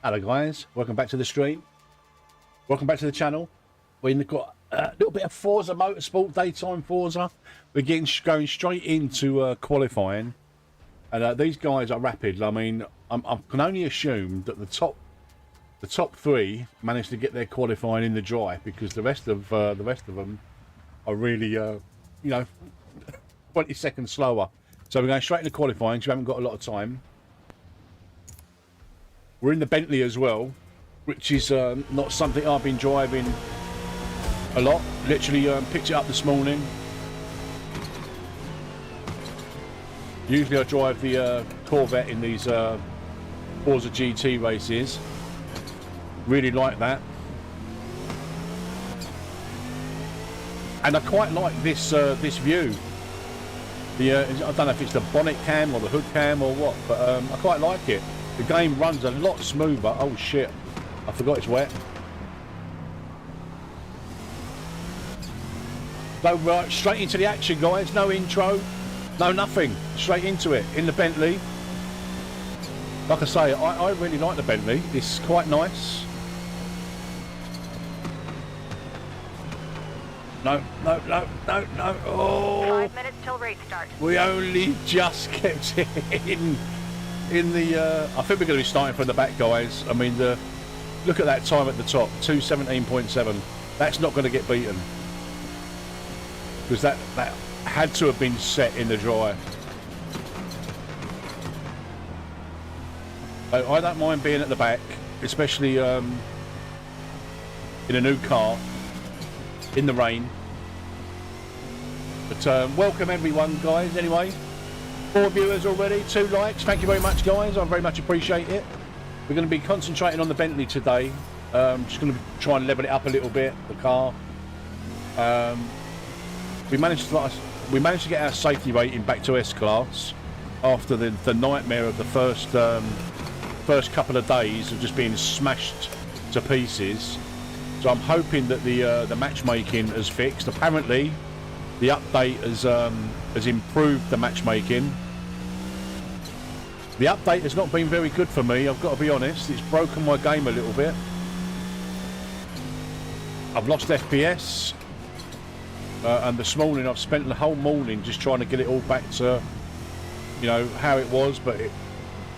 Hello guys, welcome back to the stream. Welcome back to the channel. We've got a little bit of Forza Motorsport, daytime Forza. We're going straight into qualifying. And these guys are rapid. I mean, I can only assume that the top three managed to get their qualifying in the dry, because the rest of them are really, you know, 20 seconds slower. So we're going straight into qualifying because we haven't got a lot of time. We're in the Bentley as well, which is not something I've been driving a lot. Literally picked it up this morning. Usually I drive the Corvette in these Forza GT races. Really like that. And I quite like this this view. I don't know if it's the bonnet cam or the hood cam or what, but I quite like it. The game runs a lot smoother. Oh shit, I forgot it's wet. So right, straight into the action guys, no intro, no nothing, straight into it, in the Bentley. Like I say, I really like the Bentley, it's quite nice. No, oh! 5 minutes till race start. We only just kept it in the I think we're going to be starting from the back guys. I mean, look at that time at the top, 2:17.7. That's not going to get beaten, because that had to have been set in the dry. I don't mind being at the back, especially in a new car in the rain. But welcome everyone guys anyway. 4 viewers already, 2 likes, thank you very much guys, I very much appreciate it. We're going to be concentrating on the Bentley today. Just going to try and level it up a little bit, the car. We managed to get our safety rating back to S-Class after the nightmare of the first couple of days of just being smashed to pieces. So I'm hoping that the matchmaking has fixed. Apparently the update has improved the matchmaking. The update has not been very good for me, I've got to be honest. It's broken my game a little bit. I've lost FPS, and this morning I've spent the whole morning just trying to get it all back to, you know, how it was, but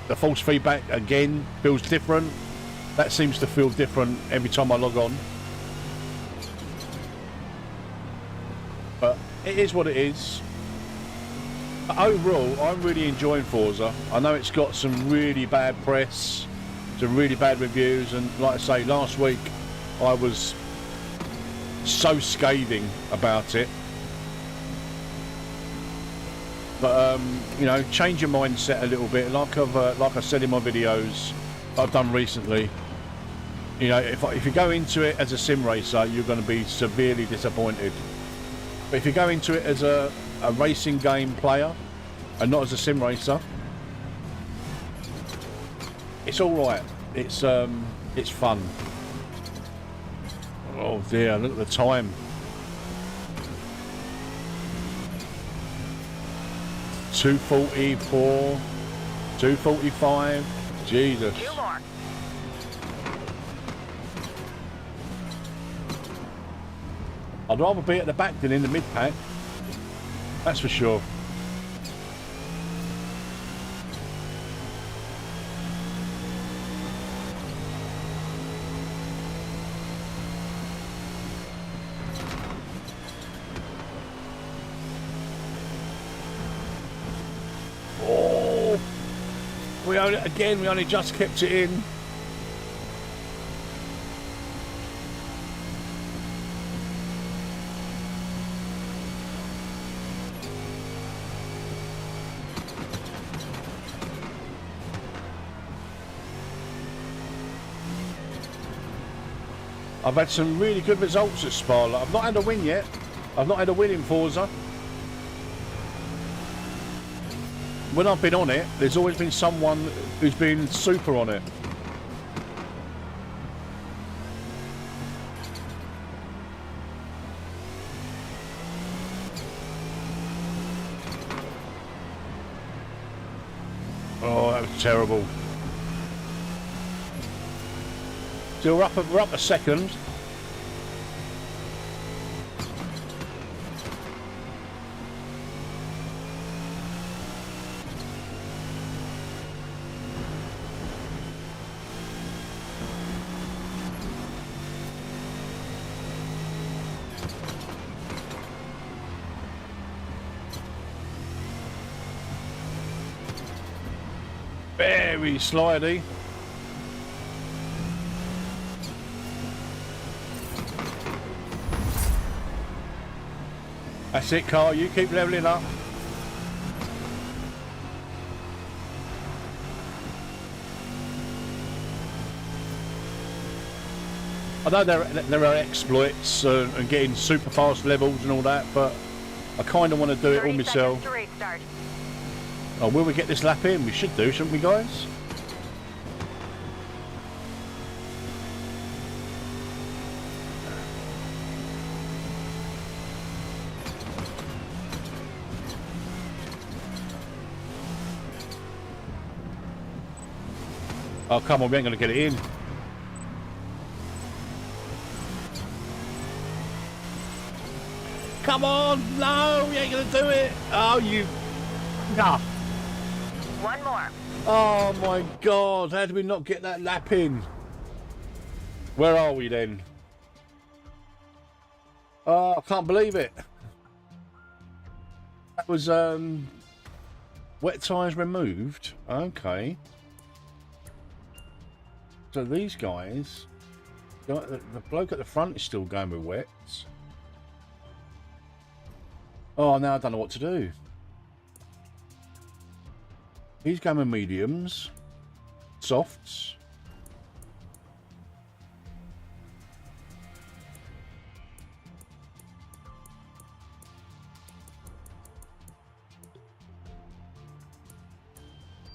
the false feedback again feels different. That seems to feel different every time I log on. But it is what it is. But overall, I'm really enjoying Forza. I know it's got some really bad press, some really bad reviews, and like I say, last week I was so scathing about it. But you know, change your mindset a little bit, like I said in my videos that I've done recently. You know, if you go into it as a sim racer, you're going to be severely disappointed. But if you go into it as a racing game player and not as a sim racer, it's all right. It's fun. Oh dear, look at the time. 2:44, 2:45. Jesus. 2 more. I'd rather be at the back than in the mid-pack. That's for sure. Oh, we only just kept it in. I've had some really good results at Spa. I've not had a win yet. I've not had a win in Forza. When I've been on it, there's always been someone who's been super on it. Oh, that was terrible. Still we're up a second. Very slidey. That's it, Carl. You keep leveling up. I know there are exploits and getting super fast levels and all that, but I kind of want to do it all myself. Oh, will we get this lap in? We should do, shouldn't we, guys? Oh, come on, we ain't going to get it in. Come on! No, we ain't going to do it! Oh, you... Nah. One more. Oh my God, how did we not get that lap in? Where are we then? Oh, I can't believe it. That was wet tyres removed. Okay. So these guys, the bloke at the front is still going with wets. Oh, now I don't know what to do. He's going with mediums, softs.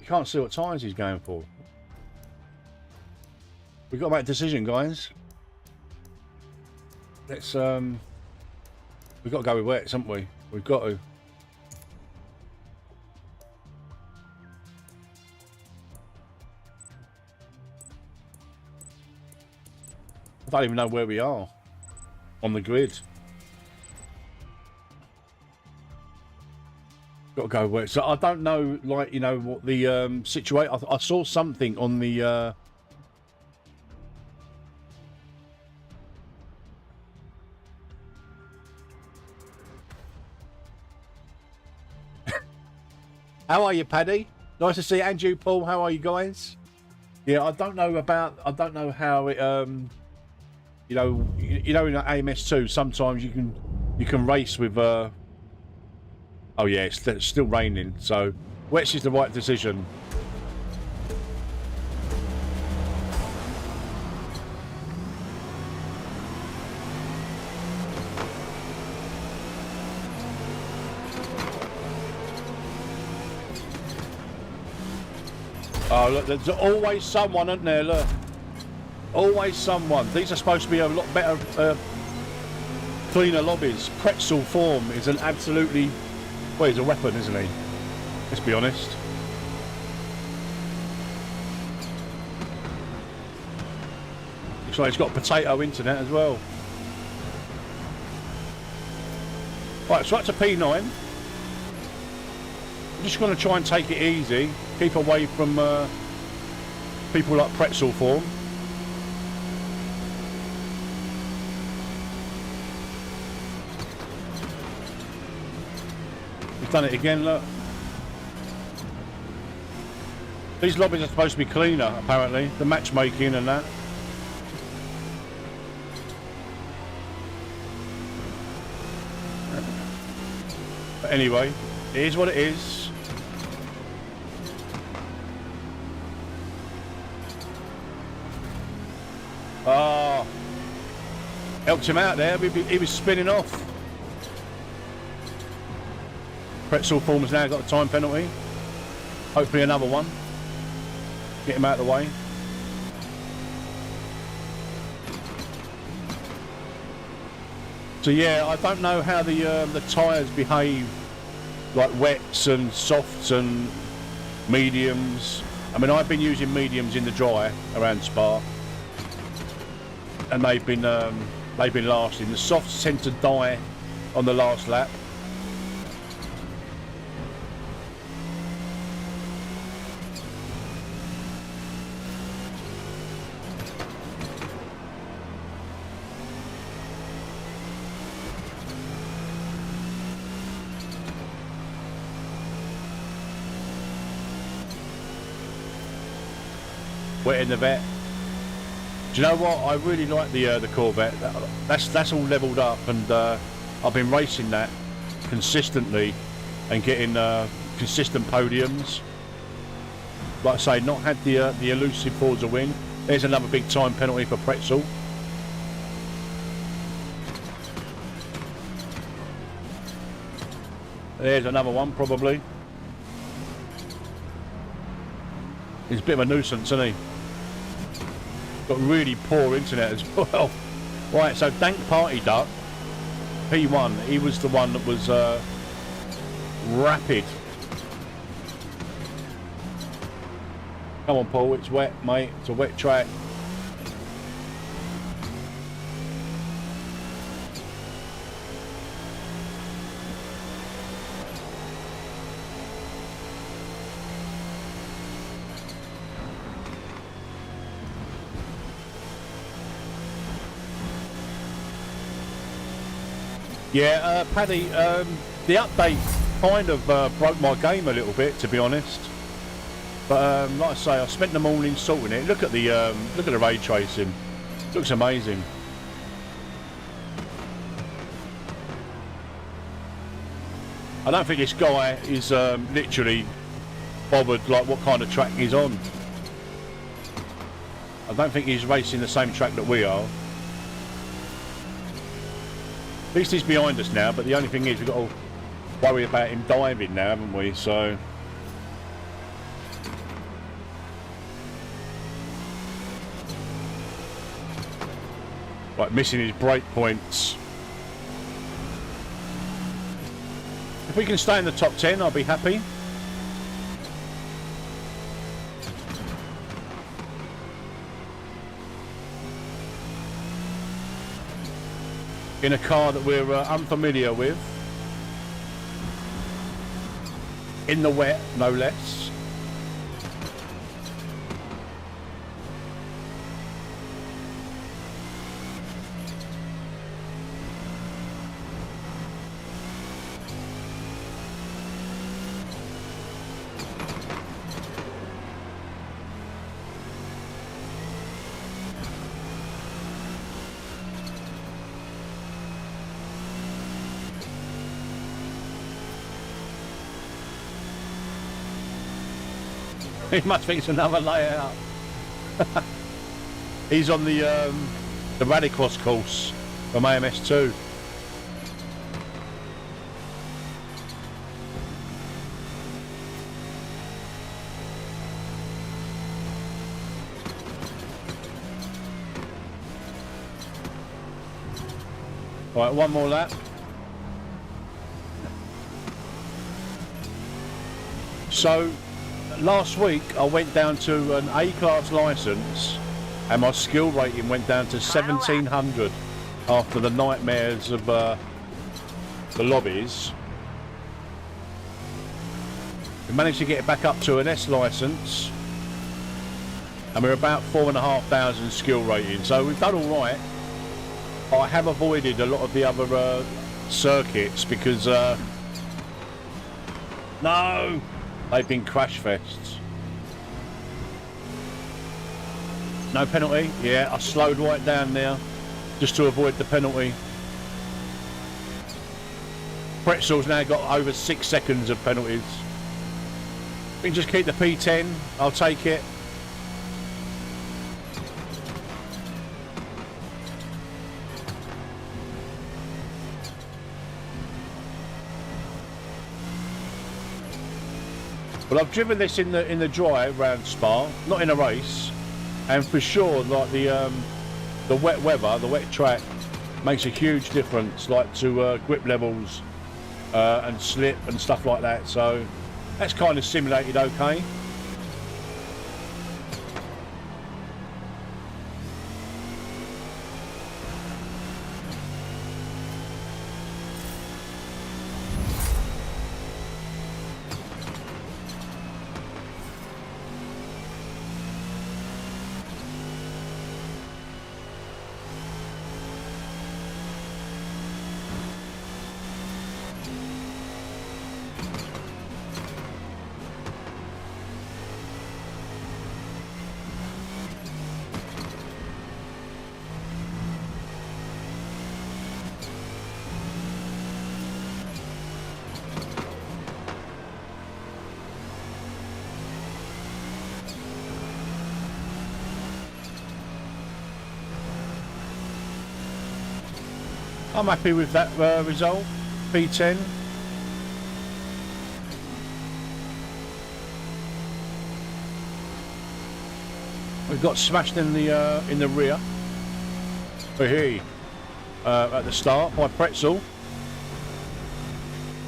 You can't see what tyres he's going for. We've got to make a decision, guys. Let's we've got to go with wets, haven't we? We've got to. I don't even know where we are on the grid. Got to go where. So I don't know, like, you know, what the situation. I saw something on the. How are you, Paddy? Nice to see you. And you, Paul. How are you guys? Yeah, I don't know how it you know in AMS2 sometimes you can race with oh yeah, it's still raining, so wets is the right decision. Oh look, there's always someone, isn't there? Look. Always someone. These are supposed to be a lot better, cleaner lobbies. Pretzel form is an absolutely... Well, he's a weapon, isn't he? Let's be honest. Looks like he's got potato internet as well. Right, so that's a P9. I'm just going to try and take it easy. Keep away from people like Pretzel form. We've done it again, look. These lobbies are supposed to be cleaner, apparently. The matchmaking and that. But anyway, it is what it is. Ah, helped him out there. He was spinning off. Pretzel form has now got a time penalty. Hopefully another one. Get him out of the way. So yeah, I don't know how the tyres behave, like wets and softs and mediums. I mean, I've been using mediums in the dry around Spa. and they've been lasting. The softs tend to die on the last lap. Wet in the vet. Do you know what? I really like the Corvette. That's all levelled up, and I've been racing that consistently and getting consistent podiums. Like I say, not had the elusive Forza win. There's another big time penalty for Pretzel. There's another one probably. He's a bit of a nuisance, isn't he? Got really poor internet as well. Right, so Dank Party Duck, P1, he was the one that was rapid. Come on, Paul, it's wet, mate. It's a wet track. Yeah, Paddy, the update kind of broke my game a little bit, to be honest. But like I say, I spent the morning sorting it. Look at the ray tracing. Looks amazing. I don't think this guy is literally bothered like what kind of track he's on. I don't think he's racing the same track that we are. At least he's behind us now, but the only thing is we've got to worry about him diving now, haven't we? So like missing his brake points. If we can stay in the top 10, I'll be happy. In a car that we're unfamiliar with. In the wet, no less. He must think it's another layout. He's on the Rallycross course from AMS2. Right, one more lap. So last week I went down to an A-class license and my skill rating went down to 1700 after the nightmares of the lobbies. We managed to get it back up to an S license and we're about 4,500 skill rating, so we've done all right. I have avoided a lot of the other circuits because no, they've been crash fests. No penalty? Yeah, I slowed right down there just to avoid the penalty. Pretzel's now got over 6 seconds of penalties. We can just keep the P10, I'll take it. Well, I've driven this in the drive round Spa, not in a race, and for sure, like the wet weather, the wet track makes a huge difference, like to grip levels and slip and stuff like that. So that's kind of simulated okay. I'm happy with that result. P10. We got smashed in the rear. But here, at the start by Pretzel.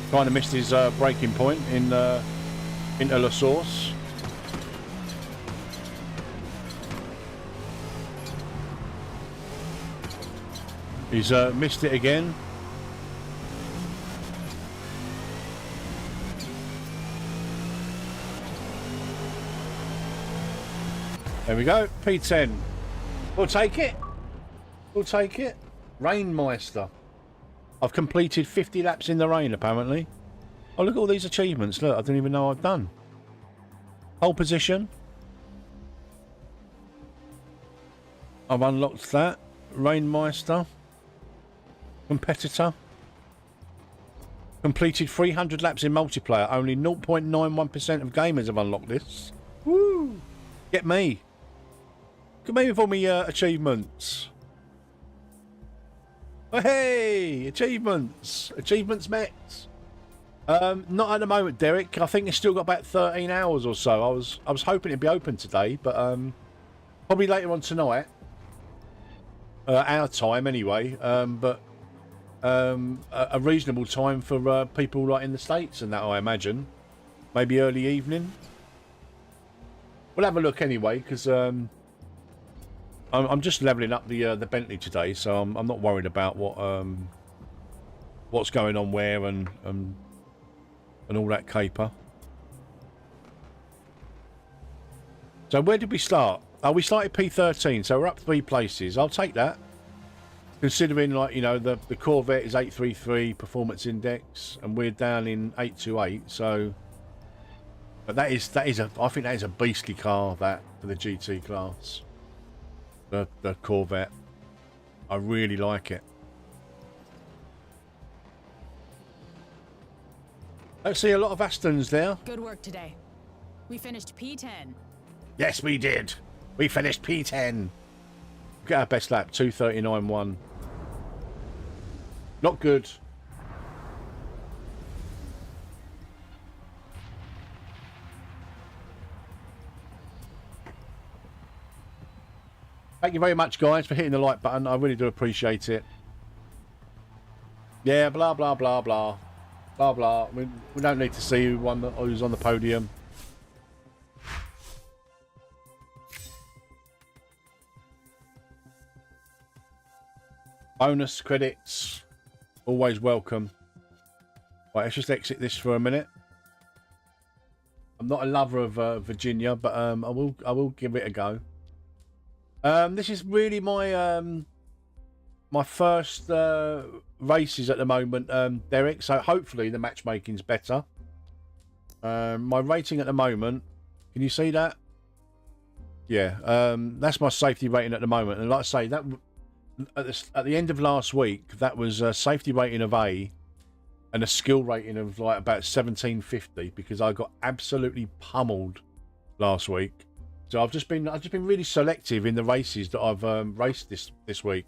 Kind of missed his braking point into La Source. He's missed it again. There we go, P10. We'll take it. We'll take it. Rainmeister. I've completed 50 laps in the rain, apparently. Oh, look at all these achievements. Look, I didn't even know I've done. Pole position. I've unlocked that. Rainmeister. Competitor. Completed 300 laps in multiplayer. Only 0.91% of gamers have unlocked this. Woo! Get me. Get me with all my achievements. Oh, hey! Achievements. Achievements met. Not at the moment, Derek. I think it's still got about 13 hours or so. I was hoping it'd be open today, but probably later on tonight. Our time anyway. But a reasonable time for people like in the States and that, I imagine. Maybe early evening. We'll have a look anyway, because I'm just leveling up the Bentley today, so I'm not worried about what's going on where and all that caper. So where did we start? Oh, we started P13, so we're up 3 places. I'll take that. Considering, like, you know, the Corvette is 833 performance index, and we're down in 828. So, but that is I think that is a beastly car, that, for the GT class. The Corvette. I really like it. I see a lot of Astons there. Good work today. We finished P10. Yes, we did. We finished P10. Get our best lap, 2:39.1. Not good. Thank you very much, guys, for hitting the like button. I really do appreciate it. Yeah, blah, blah, blah, blah. Blah, blah. We don't need to see who's on the podium. Bonus credits. Always welcome. Right, let's just exit this for a minute. I'm not a lover of Virginia, but I will give it a go. This is really my my first races at the moment, Derek. So hopefully the matchmaking's better. My rating at the moment, can you see that? Yeah, that's my safety rating at the moment. And like I say, that at the end of last week, that was a safety rating of A and a skill rating of like about 1750, because I got absolutely pummeled last week. So I've just been really selective in the races that I've raced this week.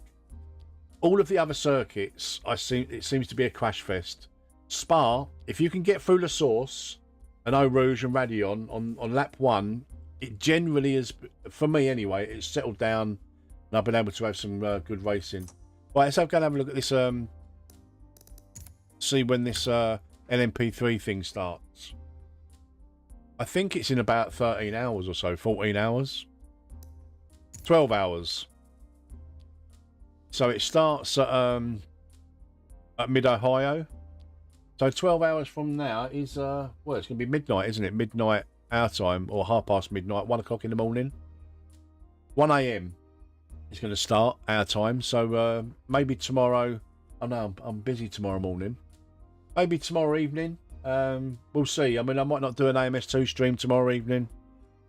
All of the other circuits, it seems to be a crash fest. Spa, if you can get through La Source and Eau Rouge and Radion on lap 1, it generally is, for me anyway, it's settled down and I've been able to have some good racing. Right, let's go and have a look at this. See when this LMP3 thing starts. I think it's in about 13 hours or so, 14 hours. 12 hours. So it starts at Mid-Ohio. So 12 hours from now is, well, it's going to be midnight, isn't it? Midnight our time, or half past midnight, 1 o'clock in the morning. 1 a.m. is going to start our time. So maybe tomorrow, oh no, I'm busy tomorrow morning. Maybe tomorrow evening. We'll see. I mean, I might not do an AMS2 stream tomorrow evening.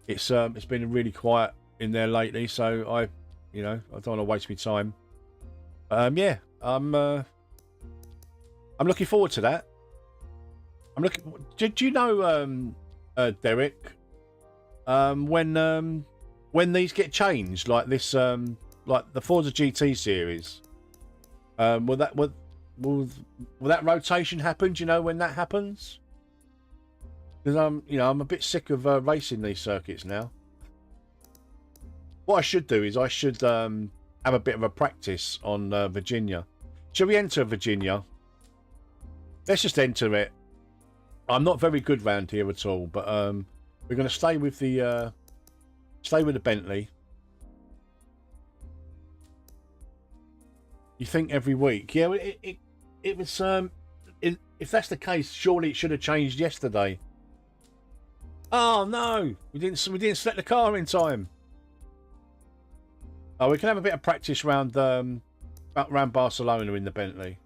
It's been really quiet in there lately, so I don't want to waste my time. Yeah, I'm looking forward to that. I'm looking. Did you know, Derek, when these get changed, like this, like the Forza GT series, will that rotation happen? Do you know when that happens? Because I'm a bit sick of racing these circuits now. What I should do is I should have a bit of a practice on Virginia. Shall we enter Virginia? Let's just enter it. I'm not very good round here at all, but we're going to stay with the Bentley. You think every week? Yeah, it was. If that's the case, surely it should have changed yesterday. Oh no, we didn't select the car in time. Oh, we can have a bit of practice round Barcelona in the Bentley.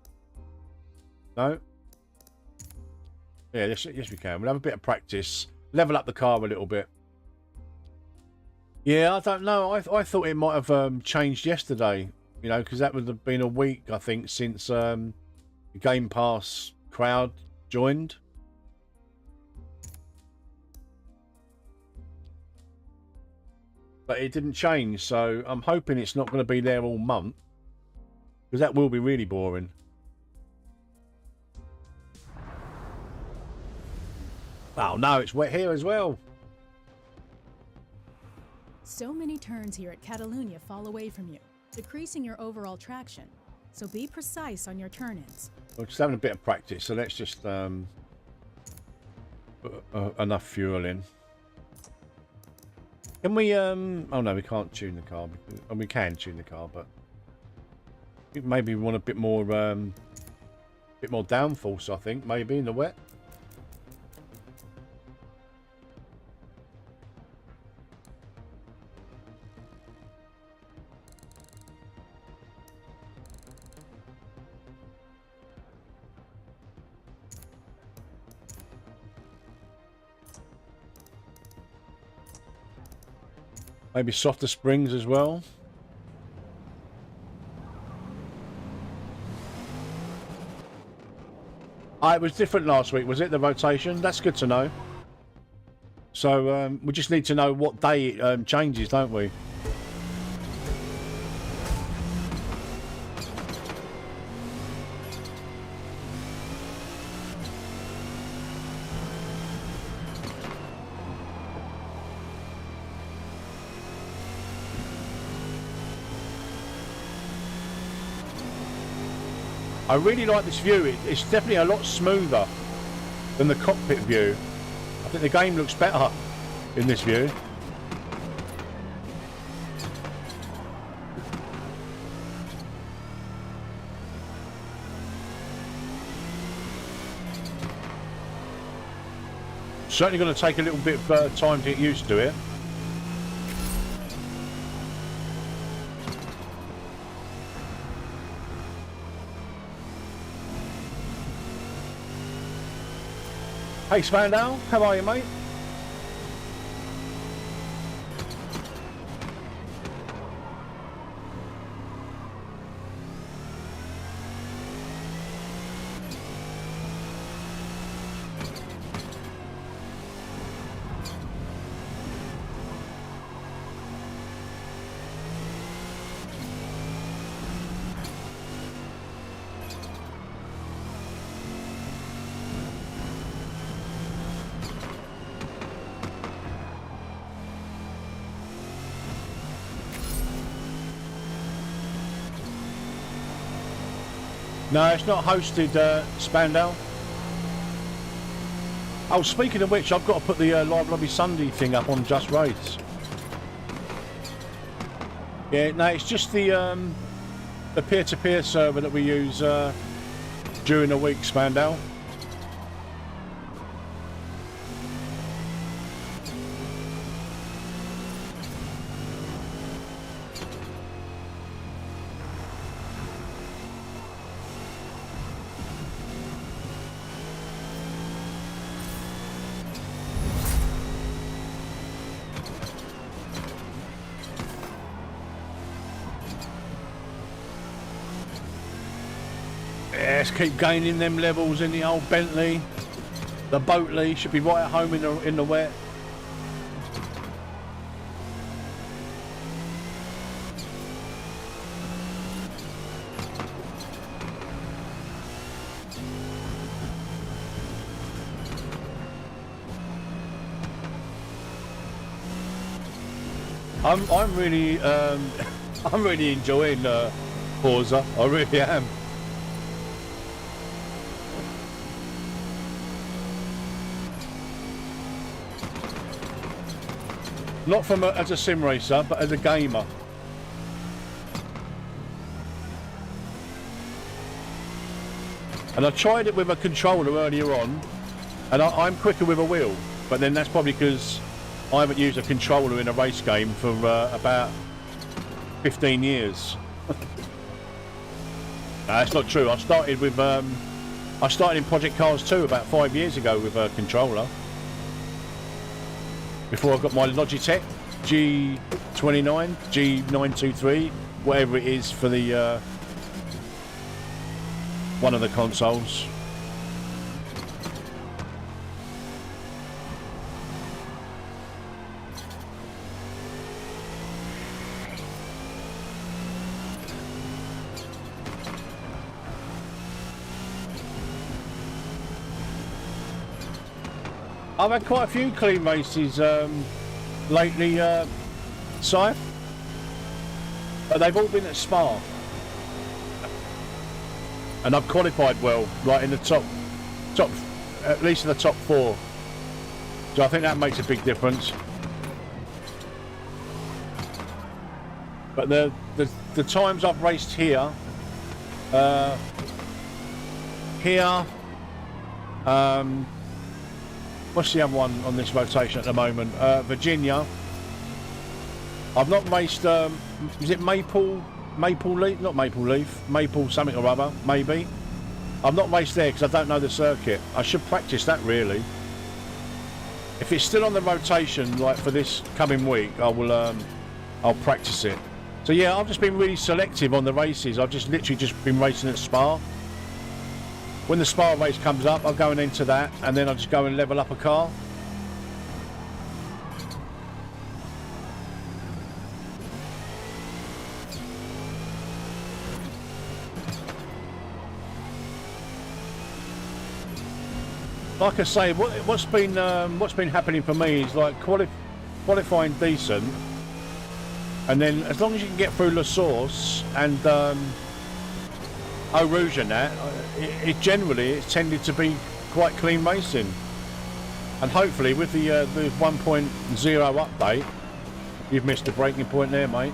No. Yeah, yes we can. We'll have a bit of practice. Level up the car a little bit. Yeah, I don't know. I thought it might have changed yesterday. You know, because that would have been a week, I think, since the Game Pass crowd joined. But it didn't change, so I'm hoping it's not going to be there all month. Because that will be really boring. Oh no, it's wet here as well. So many turns here at Catalunya fall away from you, decreasing your overall traction. So be precise on your turn-ins. We're just having a bit of practice, so let's just put enough fuel in. Can we oh no, we can't tune the car. And we can tune the car, but maybe we want a bit more downforce, I think, maybe in the wet. Maybe softer springs as well. It was different last week, was it? The rotation? That's good to know. So we just need to know what day it changes, don't we? I really like this view. It's definitely a lot smoother than the cockpit view. I think the game looks better in this view. Certainly going to take a little bit of time to get used to it. Hey Spandau, how are you, mate? No, it's not hosted, Spandau. Oh, speaking of which, I've got to put the Live Lobby Sunday thing up on Just Race. Yeah, no, it's just the peer-to-peer server that we use during the week, Spandau. Let's keep gaining them levels in the old Bentley. The Boatley should be right at home in the wet. I'm really I'm really enjoying Forza. I really am. Not from as a sim racer, but as a gamer. And I tried it with a controller earlier on, and I'm quicker with a wheel. But then that's probably because I haven't used a controller in a race game for about 15 years. No, that's not true. I started in Project Cars 2 about 5 years ago with a controller. Before I got my Logitech G29, G923, whatever it is for the one of the consoles. I've had quite a few clean races lately, Si, but they've all been at Spa, and I've qualified well, like in the top, at least in the top 4. So I think that makes a big difference. But the times I've raced here, what's the other one on this rotation at the moment? Virginia. I've not raced, is it Maple Leaf? Not Maple Leaf, Maple something or other, maybe. I've not raced there because I don't know the circuit. I should practice that really. If it's still on the rotation, like for this coming week, I will, I'll practice it. So yeah, I've just been really selective on the races. I've just literally just been racing at Spa. When the Spa race comes up, I'll go and enter that, and then I'll just go and level up a car. Like I say, what's been happening for me is like qualifying decent, and then as long as you can get through La Source and Eau Rouge and that, it generally it's tended to be quite clean racing. And hopefully with the 1.0 update, you've missed a breaking point there, mate.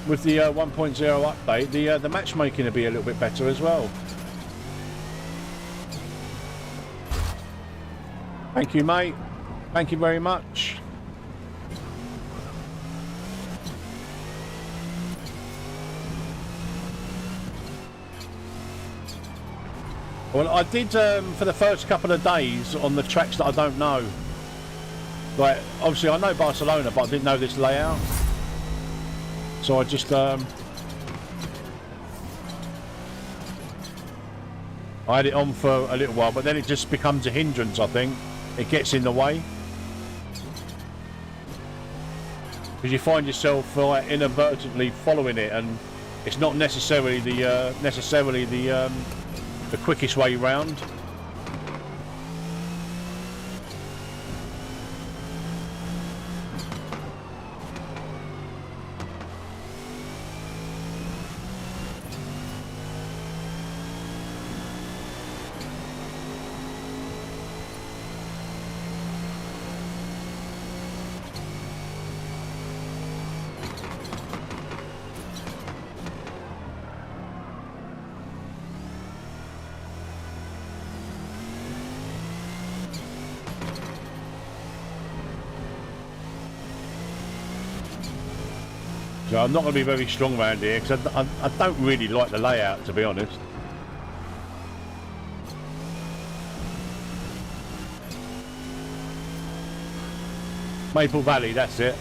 With the 1.0 update, the matchmaking will be a little bit better as well. Thank you, mate. Thank you very much. Well, I did for the first couple of days on the tracks that I don't know. Like, obviously I know Barcelona, but I didn't know this layout. So I just I had it on for a little while, but then it just becomes a hindrance, I think. It gets in the way. Because you find yourself like inadvertently following it, and it's not necessarily the quickest way round. So I'm not going to be very strong around here because I don't really like the layout, to be honest. Maple Valley, that's it.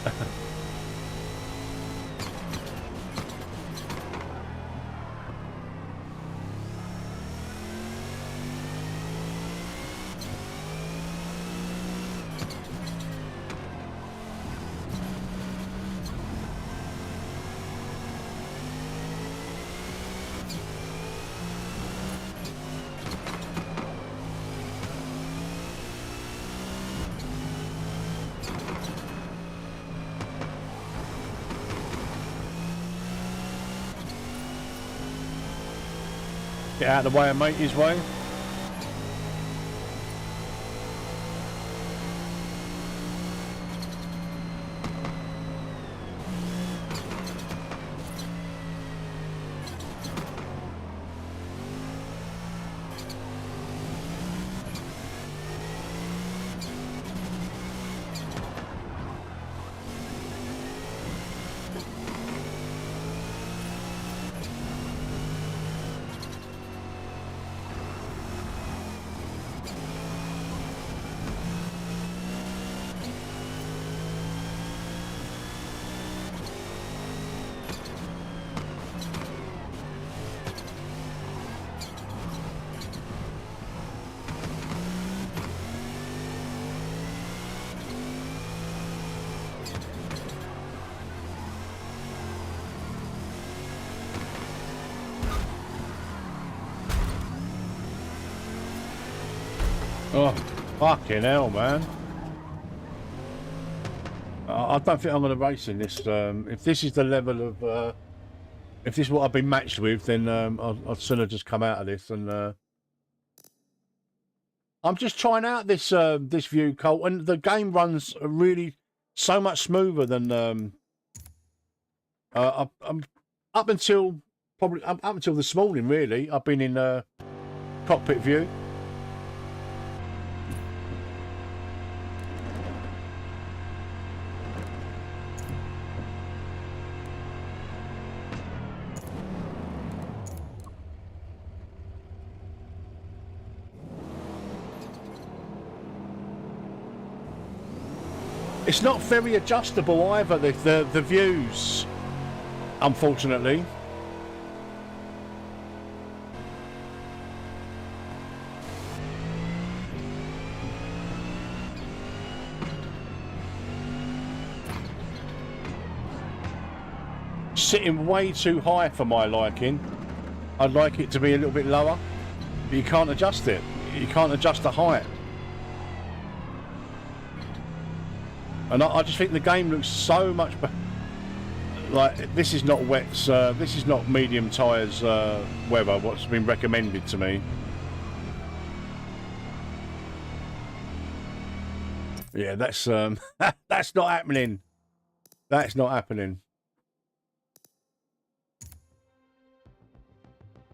Get out of the way and make his way. Oh, fucking hell, man. I don't think I'm going to race in this. If this is the level of... if this is what I've been matched with, then I'd sooner just come out of this. And I'm just trying out this this view, Colt, and the game runs really so much smoother than... I'm up until this morning, really. I've been in cockpit view. It's not very adjustable either, the views, unfortunately. Sitting way too high for my liking. I'd like it to be a little bit lower, but you can't adjust it. You can't adjust the height. And I just think the game looks so much better. Like, this is not wets, this is not medium tyres weather, what's been recommended to me. Yeah, that's that's not happening. That's not happening.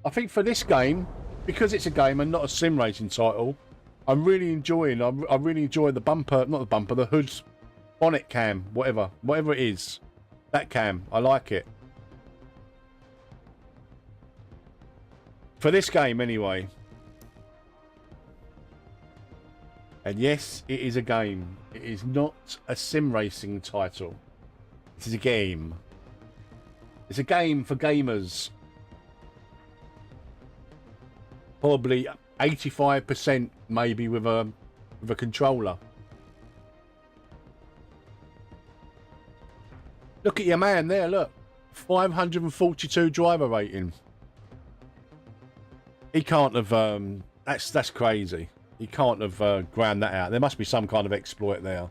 I think for this game, because it's a game and not a sim racing title, I'm really enjoying. I really enjoy the bumper, not the bumper, the hood's bonnet cam, whatever it is. That cam, I like it. For this game, anyway. And yes, it is a game. It is not a sim racing title. It is a game. It's a game for gamers. Probably 85% maybe with a controller. Look at your man there, look. 542 driver rating. He can't have that's crazy. He can't have ground that out. There must be some kind of exploit there.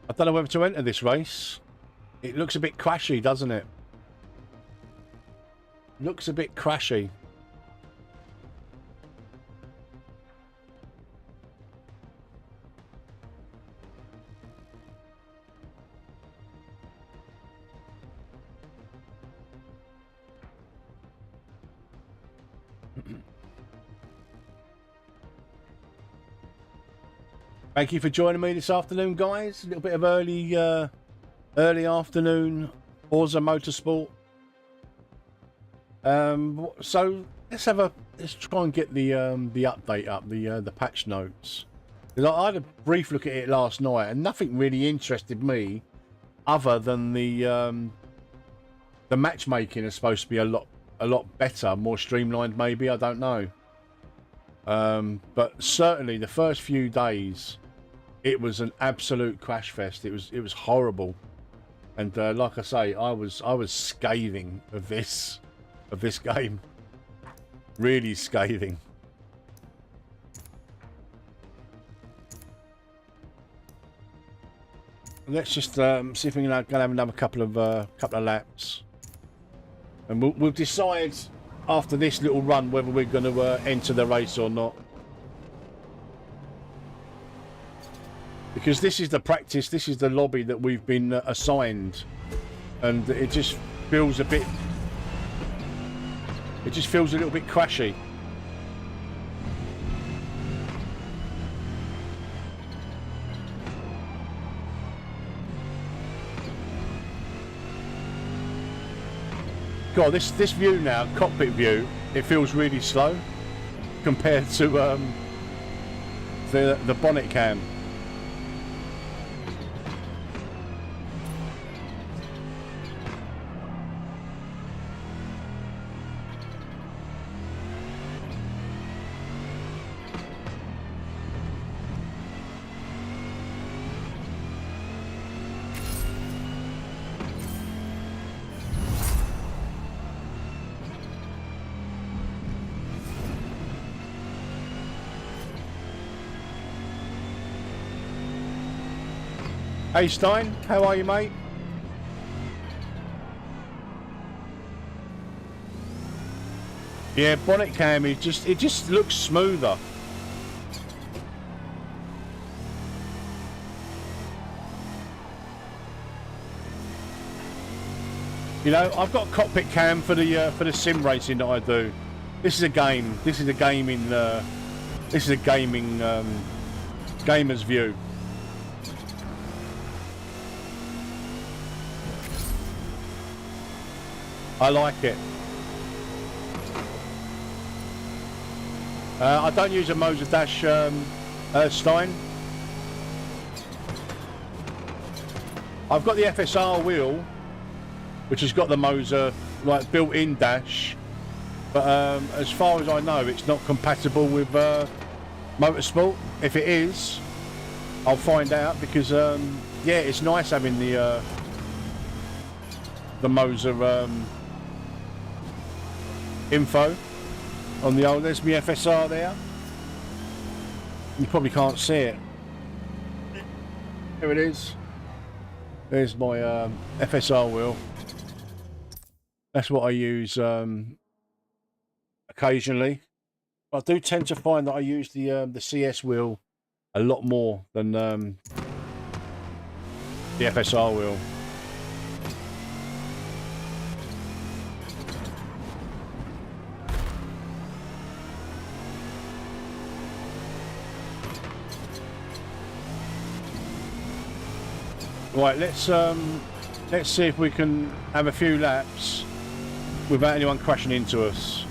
I don't know whether to enter this race. It looks a bit crashy, doesn't it? Looks a bit crashy. Thank you for joining me this afternoon, guys. A little bit of early afternoon Forza Motorsport. So let's try and get the update up, the patch notes. Because I had a brief look at it last night, and nothing really interested me, other than the matchmaking is supposed to be a lot better, more streamlined. Maybe, I don't know. But certainly the first few days, it was an absolute crash fest. It was horrible, and like I say, I was scathing of of this game. Really scathing. Let's just see if we can have another couple of laps, and we'll decide after this little run whether we're going to enter the race or not. Because this is the practice, this is the lobby that we've been assigned, and it just feels a bit. It just feels a little bit crashy. God, this view now, cockpit view, it feels really slow compared to the bonnet cam. Hey Stein, how are you, mate? Yeah, bonnet cam is just looks smoother. You know, I've got cockpit cam for the sim racing that I do. This is a game. This is a gaming. This is a gaming gamer's view. I like it. I don't use a Moser dash, Stein. I've got the FSR wheel, which has got the Moser like built-in dash, but as far as I know, it's not compatible with Motorsport. If it is, I'll find out, because yeah, it's nice having the Moser info on the old. There's my FSR there. You probably can't see it. Here it is. There's my FSR wheel. That's what I use occasionally. I do tend to find that I use the CS wheel a lot more than the FSR wheel. Right, let's see if we can have a few laps without anyone crashing into us.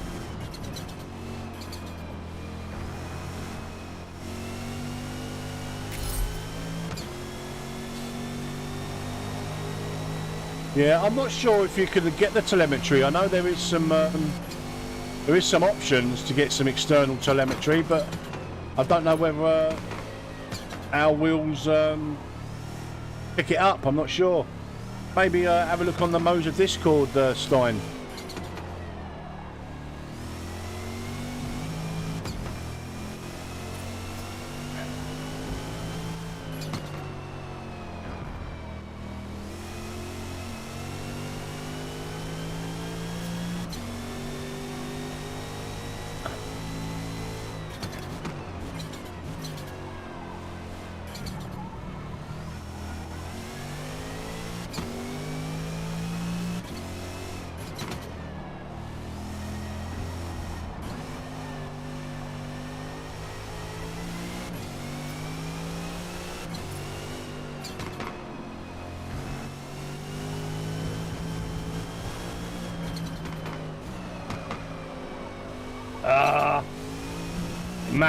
Yeah, I'm not sure if you can get the telemetry. I know there is some options to get some external telemetry, but I don't know whether our wheels pick it up. I'm not sure. Maybe have a look on the Moser Discord, Stein.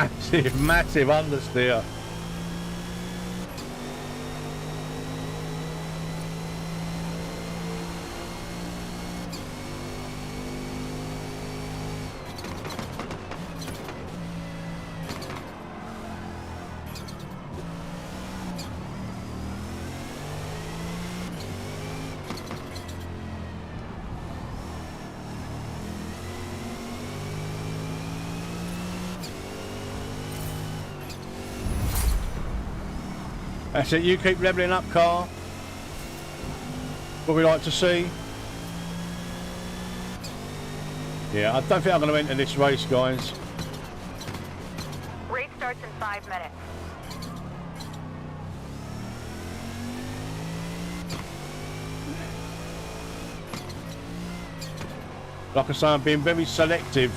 Massive understeer. That's it. You keep levelling up, car. What we like to see. Yeah, I don't think I'm going to enter this race, guys. Race starts in 5 minutes. Like I say, I'm being very selective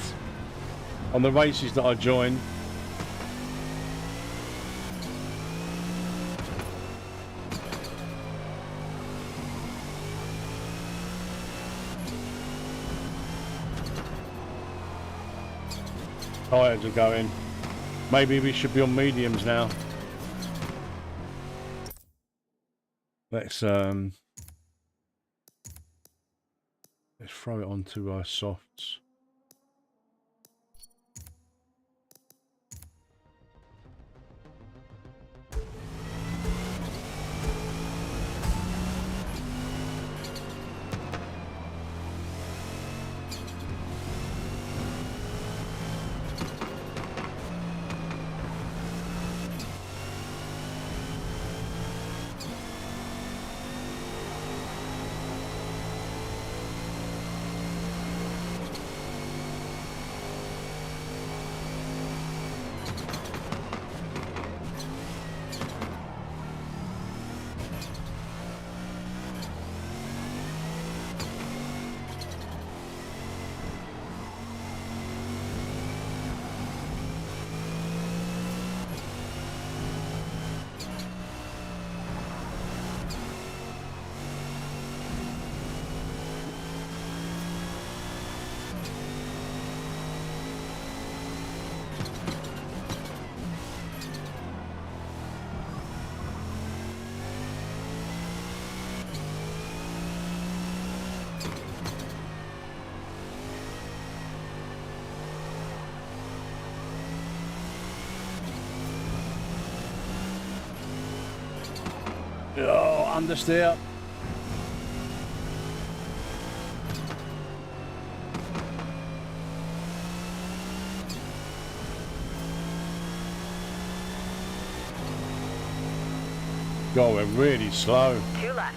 on the races that I join. Tires are going. Maybe we should be on mediums now. Let's throw it onto our softs. Oh, understeer. God, we're really slow. 2 left.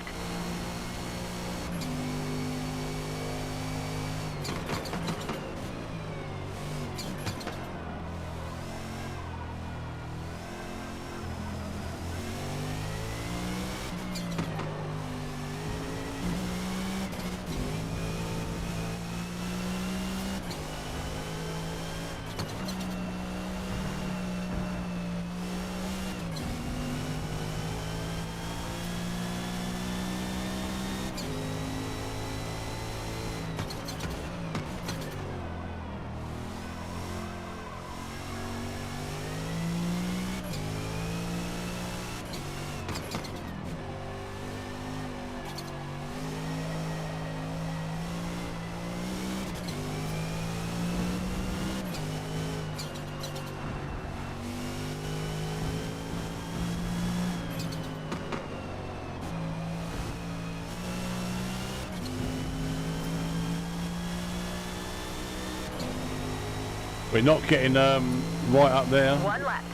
We're not getting right up there. 1 left.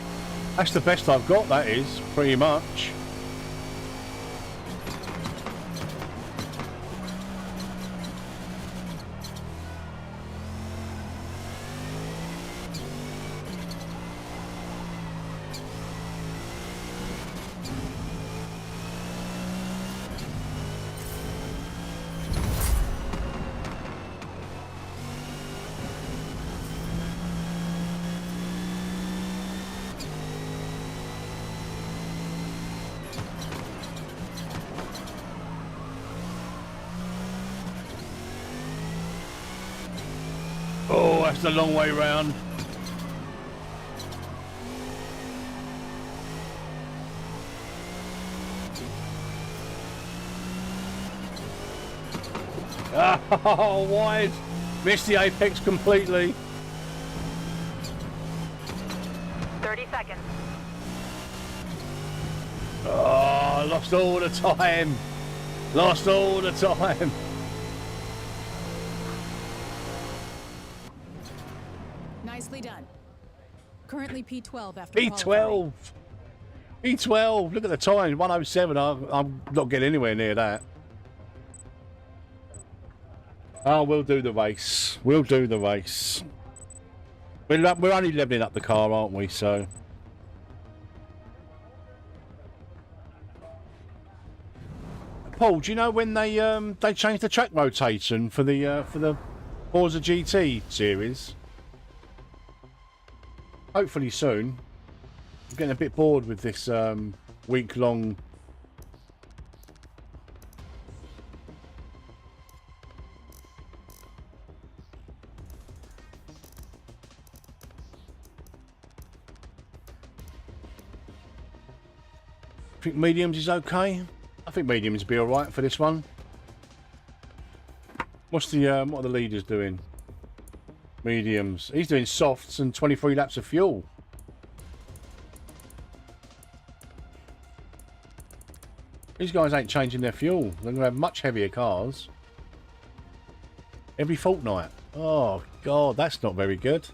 That's the best I've got, that is, pretty much. Oh, that's the long way round. Oh, wide. Missed the apex completely. 30 seconds. Oh, lost all the time. Lost all the time. Nicely done. Currently P12 after P12. qualifying. E12, look at the time, 107. I'm not getting anywhere near that. Oh, we'll do the race. We'll do the race. We're only leveling up the car, aren't we? So. Paul, do you know when they changed the track rotation for the Forza GT series? Hopefully soon. I'm getting a bit bored with this week-long. I think mediums is okay. I think mediums will be all right for this one. What's the what are the leaders doing? Mediums. He's doing softs and 23 laps of fuel. These guys ain't changing their fuel. They're going to have much heavier cars. Every fortnight. Oh, God, that's not very good.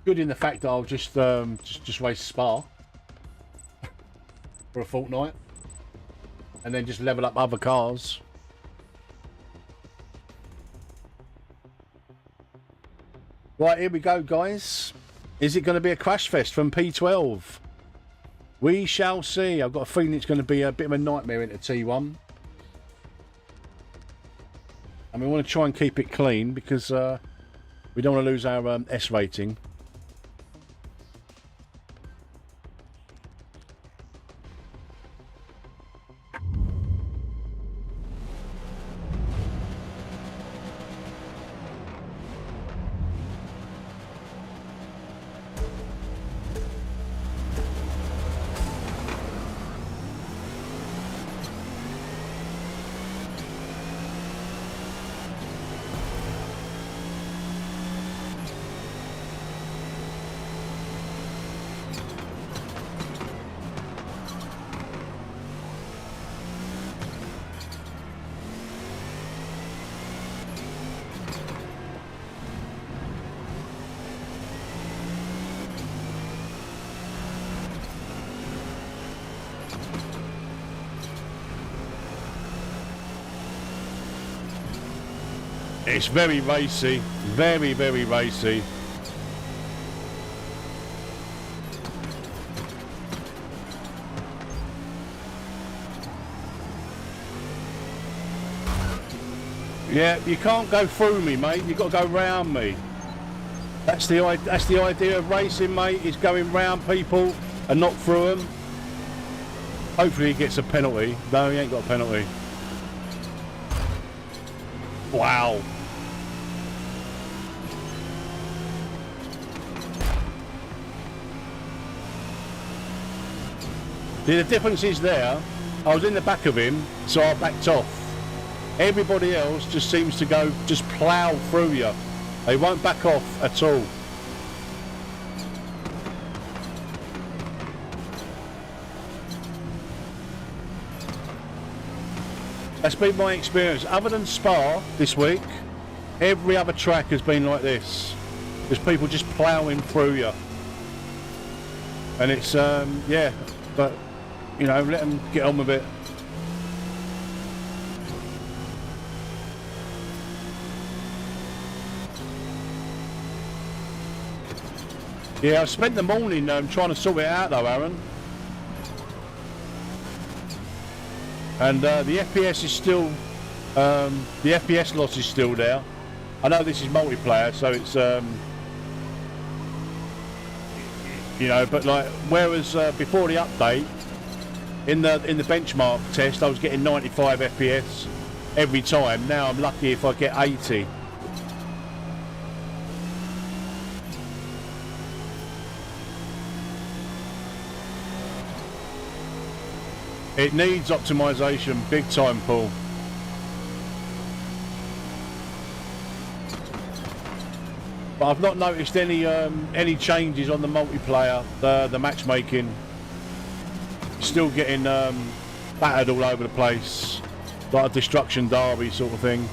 Good in the fact that I'll just race Spa for a fortnight. And then just level up other cars. Right, here we go, guys. Is it going to be a crash fest from P12? We shall see. I've got a feeling it's going to be a bit of a nightmare into T1. And we want to try and keep it clean because we don't want to lose our S rating. It's very racy, very, very racy. Yeah, you can't go through me, mate. You've got to go round me. That's the idea of racing, mate, is going round people and not through them. Hopefully he gets a penalty. No, he ain't got a penalty. Wow. The difference is there, I was in the back of him, so I backed off. Everybody else just seems to go, just plough through you. They won't back off at all. That's been my experience. Other than Spa this week, every other track has been like this. There's people just ploughing through you. And it's, yeah, but, you know, let them get on with it. Yeah, I spent the morning trying to sort it out though, Aaron. And the FPS is still, the FPS loss is still there. I know this is multiplayer, so it's, you know, but like, whereas before the update, in the benchmark test, I was getting 95 FPS every time. Now I'm lucky if I get 80. It needs optimization, big time, Paul. But I've not noticed any changes on the multiplayer, the matchmaking. Still getting battered all over the place, like a destruction derby sort of thing.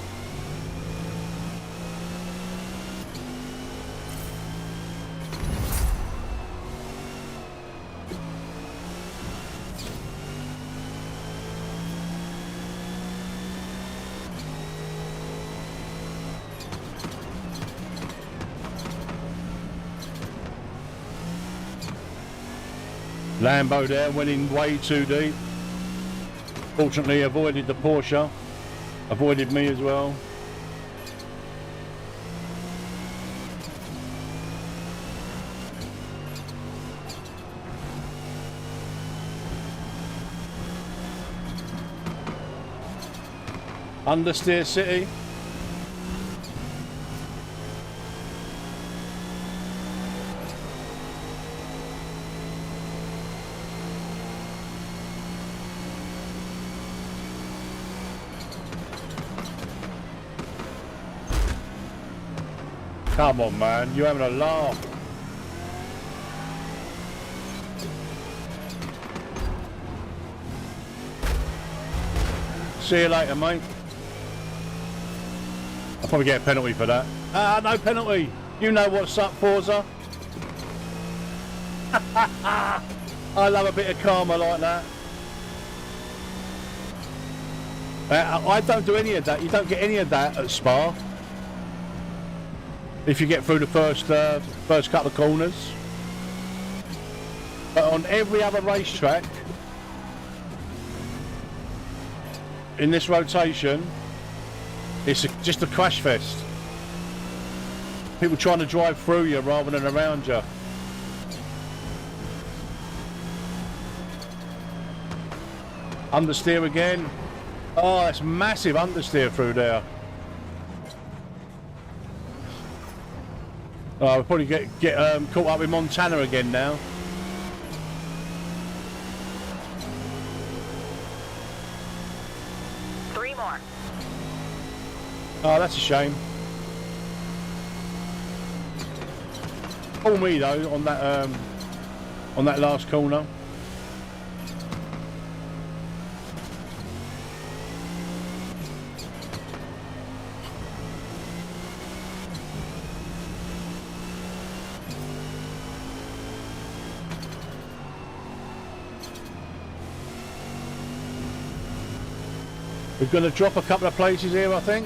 Lambo there, went in way too deep. Fortunately, avoided the Porsche. Avoided me as well. Understeer City. Come on, man, you're having a laugh. See you later, mate. I'll probably get a penalty for that. No penalty. You know what's up, Forza. I love a bit of karma like that. I don't do any of that. You don't get any of that at Spa. If you get through the first couple of corners. But on every other racetrack in this rotation, it's just a crash fest. People trying to drive through you rather than around you. Understeer again. Oh, that's massive understeer through there. Oh, we'll probably get caught up with Montana again now. Three more. Oh, that's a shame. Pull me though on that last corner. We're going to drop a couple of places here, I think.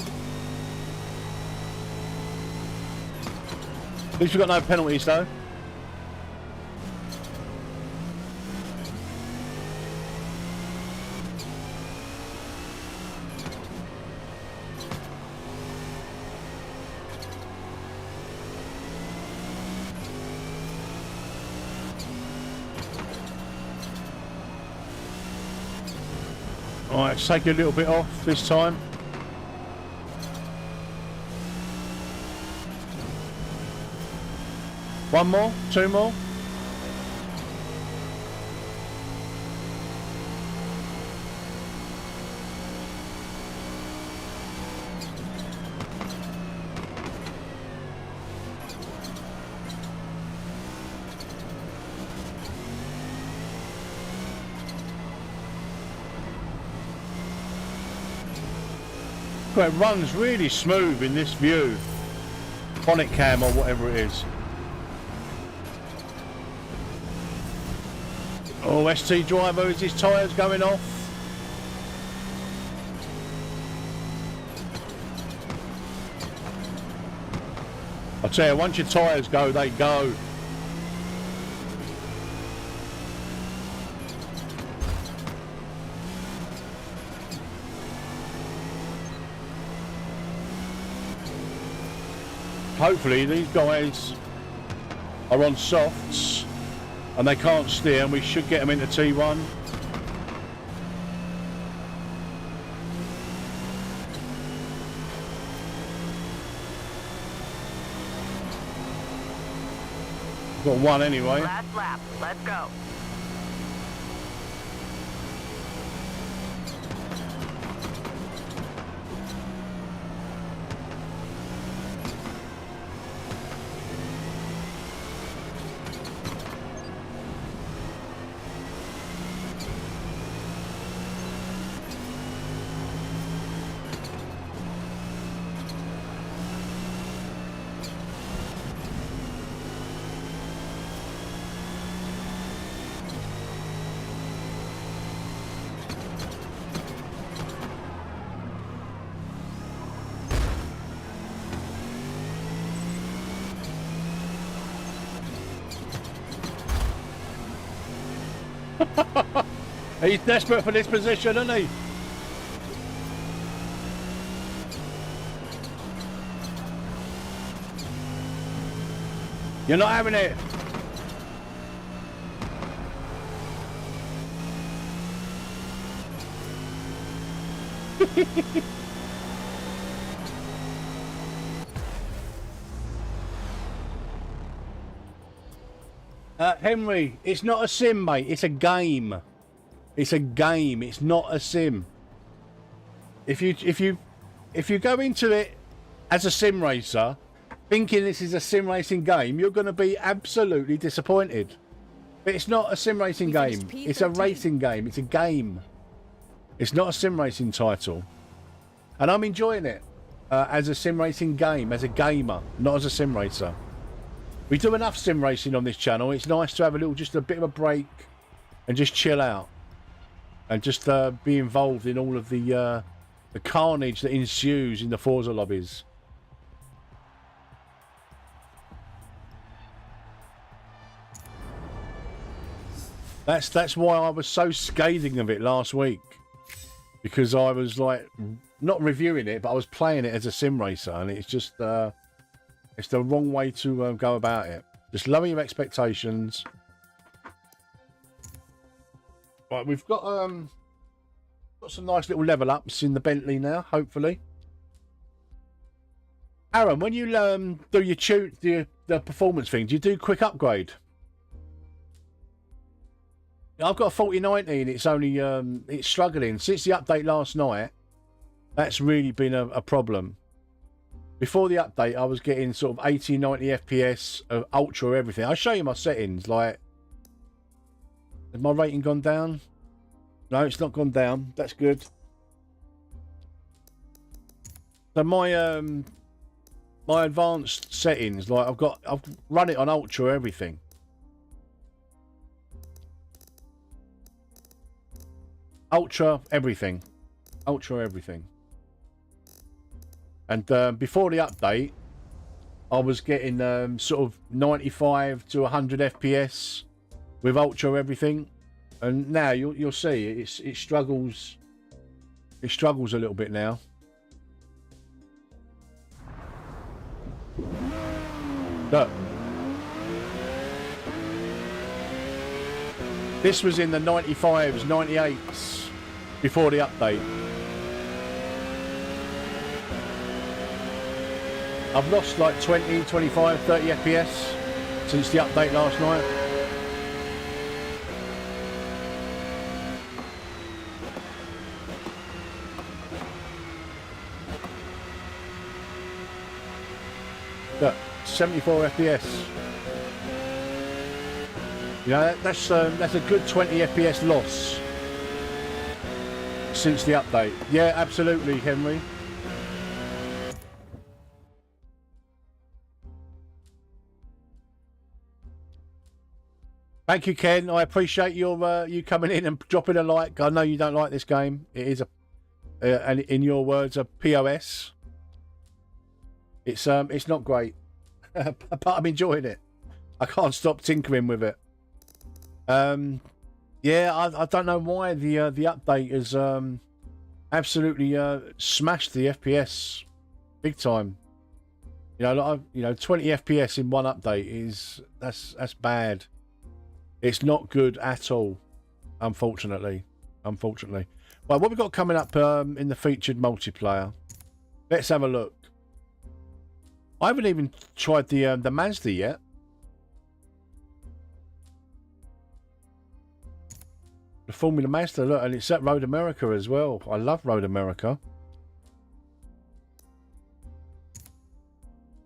At least we've got no penalties, though. Alright, let's take a little bit off this time. One more? Two more? Well, it runs really smooth in this view. Bonnet cam or whatever it is. Oh, ST driver, is his tyres going off? I tell you, once your tyres go, they go. Hopefully these guys are on softs and they can't steer, and we should get them into T1. Got one anyway. Last lap. Let's go. He's desperate for this position, isn't he? You're not having it. Henry, it's not a sim, mate. It's a game. It's a game. It's not a sim. If you go into it as a sim racer, thinking this is a sim racing game, you're going to be absolutely disappointed. But it's not a sim racing game. It's a racing game. It's a game. It's not a sim racing title. And I'm enjoying it as a sim racing game, as a gamer, not as a sim racer. We do enough sim racing on this channel. It's nice to have just a bit of a break and just chill out. And just be involved in all of the carnage that ensues in the Forza lobbies. That's why I was so scathing of it last week, because I was like not reviewing it, but I was playing it as a sim racer, and it's just it's the wrong way to go about it. Just lower your expectations. Right, we've got some nice little level ups in the Bentley now, hopefully. Aaron, when you do your the performance thing, do you do quick upgrade? I've got a 4090 and it's only it's struggling since the update last night. That's really been a problem. Before the update, I was getting sort of 80, 90 FPS of ultra everything. I'll show you my settings. Like, has my rating gone down? No, it's not gone down. That's good. So my my advanced settings, like I've run it on ultra everything. Ultra everything. Ultra everything. And before the update, I was getting sort of 95 to 100 FPS with ultra everything. And now you'll see it struggles. It struggles a little bit now. Look. This was in the 95s, 98s before the update. I've lost like 20, 25, 30 FPS since the update last night. Look, 74 FPS. You know, that's a good 20 FPS loss since the update. Yeah, absolutely, Henry. Thank you, Ken. I appreciate your you coming in and dropping a like. I know you don't like this game. It is and in your words, a POS. It's not great, but I'm enjoying it. I can't stop tinkering with it. Yeah, I don't know why the update has absolutely smashed the FPS big time. You know, 20 FPS in one update that's bad. It's not good at all, unfortunately. Unfortunately. Well, what we've got coming up in the featured multiplayer? Let's have a look. I haven't even tried the Mazda yet. The Formula Mazda, look, and it's at Road America as well. I love Road America.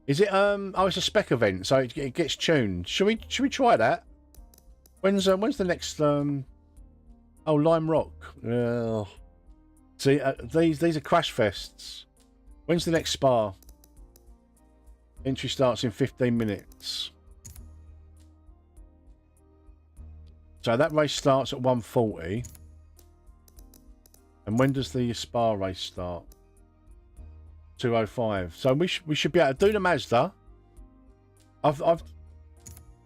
Is it oh, it's a spec event, so it gets tuned. Should we try that? When's the next oh, Lime Rock? See, these are crash fests. When's the next Spa? Entry starts in 15 minutes. So that race starts at 1:40. And when does the Spa race start? 2:05. So we should be able to do the Mazda. I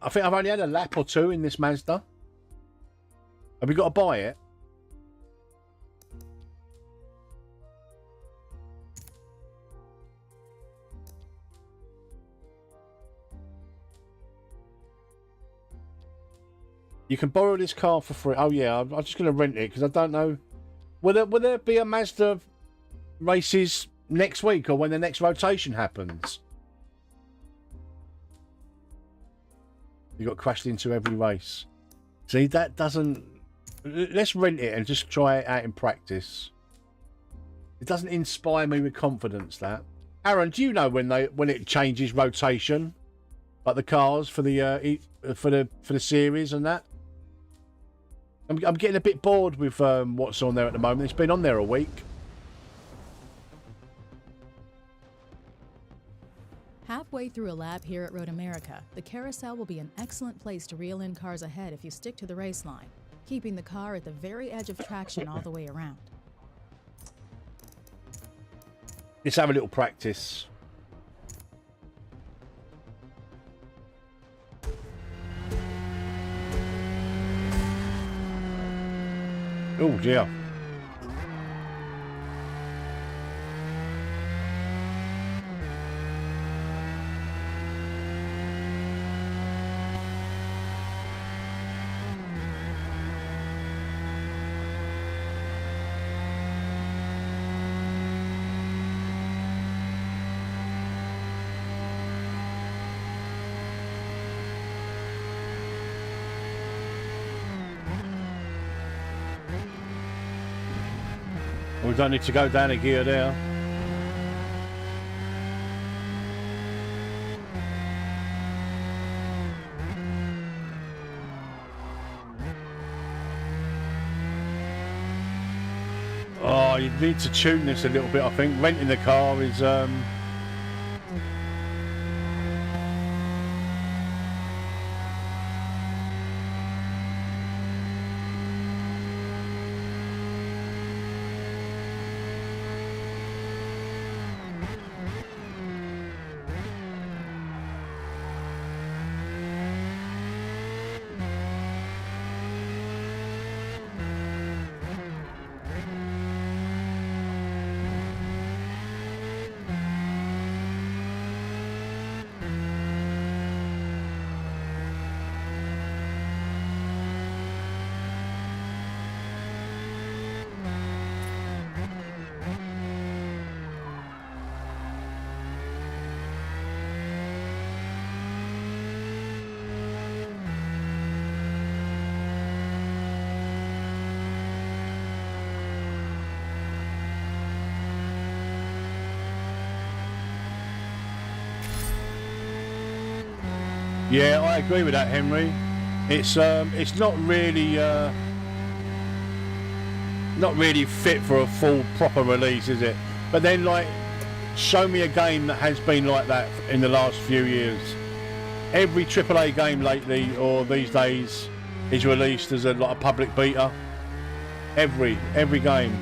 think I've only had a lap or two in this Mazda. Have we got to buy it? You can borrow this car for free. Oh yeah, I'm just going to rent it because I don't know. Will there be a Mazda races next week or when the next rotation happens? You got crashed into every race. See, that doesn't. Let's rent it and just try it out in practice. It doesn't inspire me with confidence. That Aaron, do you know when it changes rotation, like the cars for the series and that? I'm getting a bit bored with what's on there at the moment. It's been on there a week. Halfway through a lap here at Road America, the carousel will be an excellent place to reel in cars ahead if you stick to the race line, keeping the car at the very edge of traction all the way around. Let's have a little practice. Oh dear. We don't need to go down a gear there. Oh, you need to tune this a little bit, I think. Renting the car is yeah, I agree with that, Henry. It's not really fit for a full proper release, is it? But then, like, show me a game that has been like that in the last few years. Every AAA game lately or these days is released as a public beta. Every game.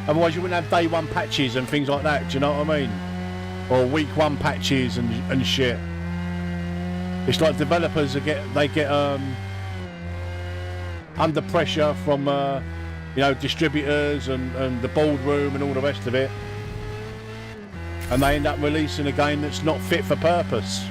Otherwise, you wouldn't have day one patches and things like that. Do you know what I mean? Or week one patches and shit. It's like developers get under pressure from distributors and the boardroom and all the rest of it, and they end up releasing a game that's not fit for purpose.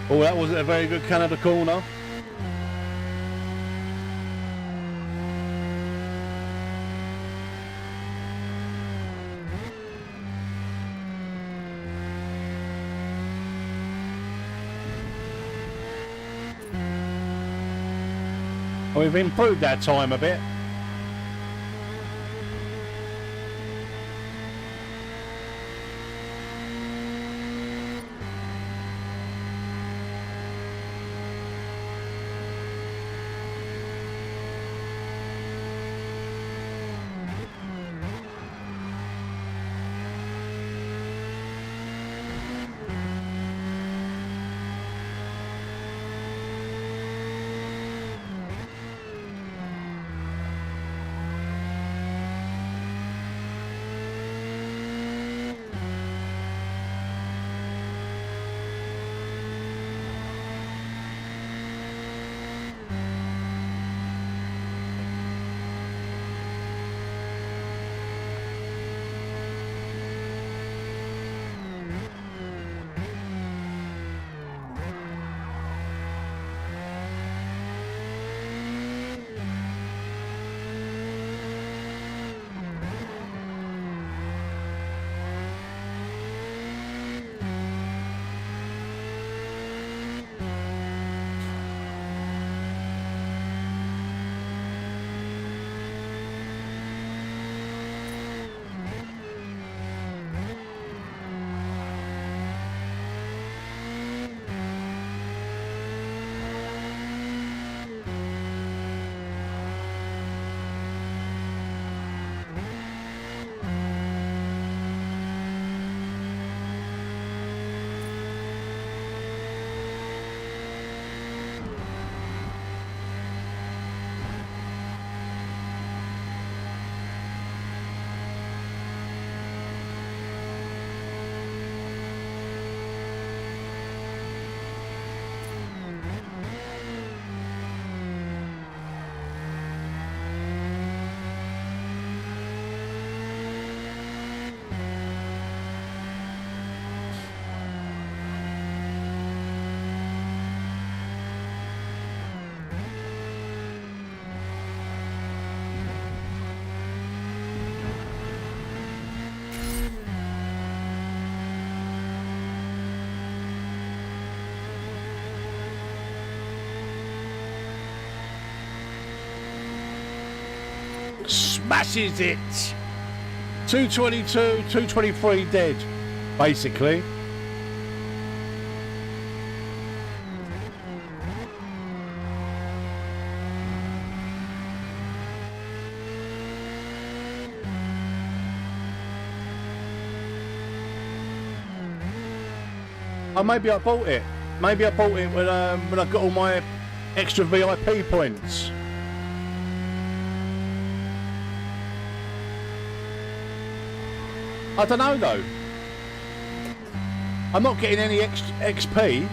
Oh, that wasn't a very good Canada corner. Well, we've improved our time a bit. Smashes it. 222, 223 dead, basically. Oh, maybe I bought it. Maybe I bought it when I got all my extra VIP points. I don't know though. I'm not getting any extra XP.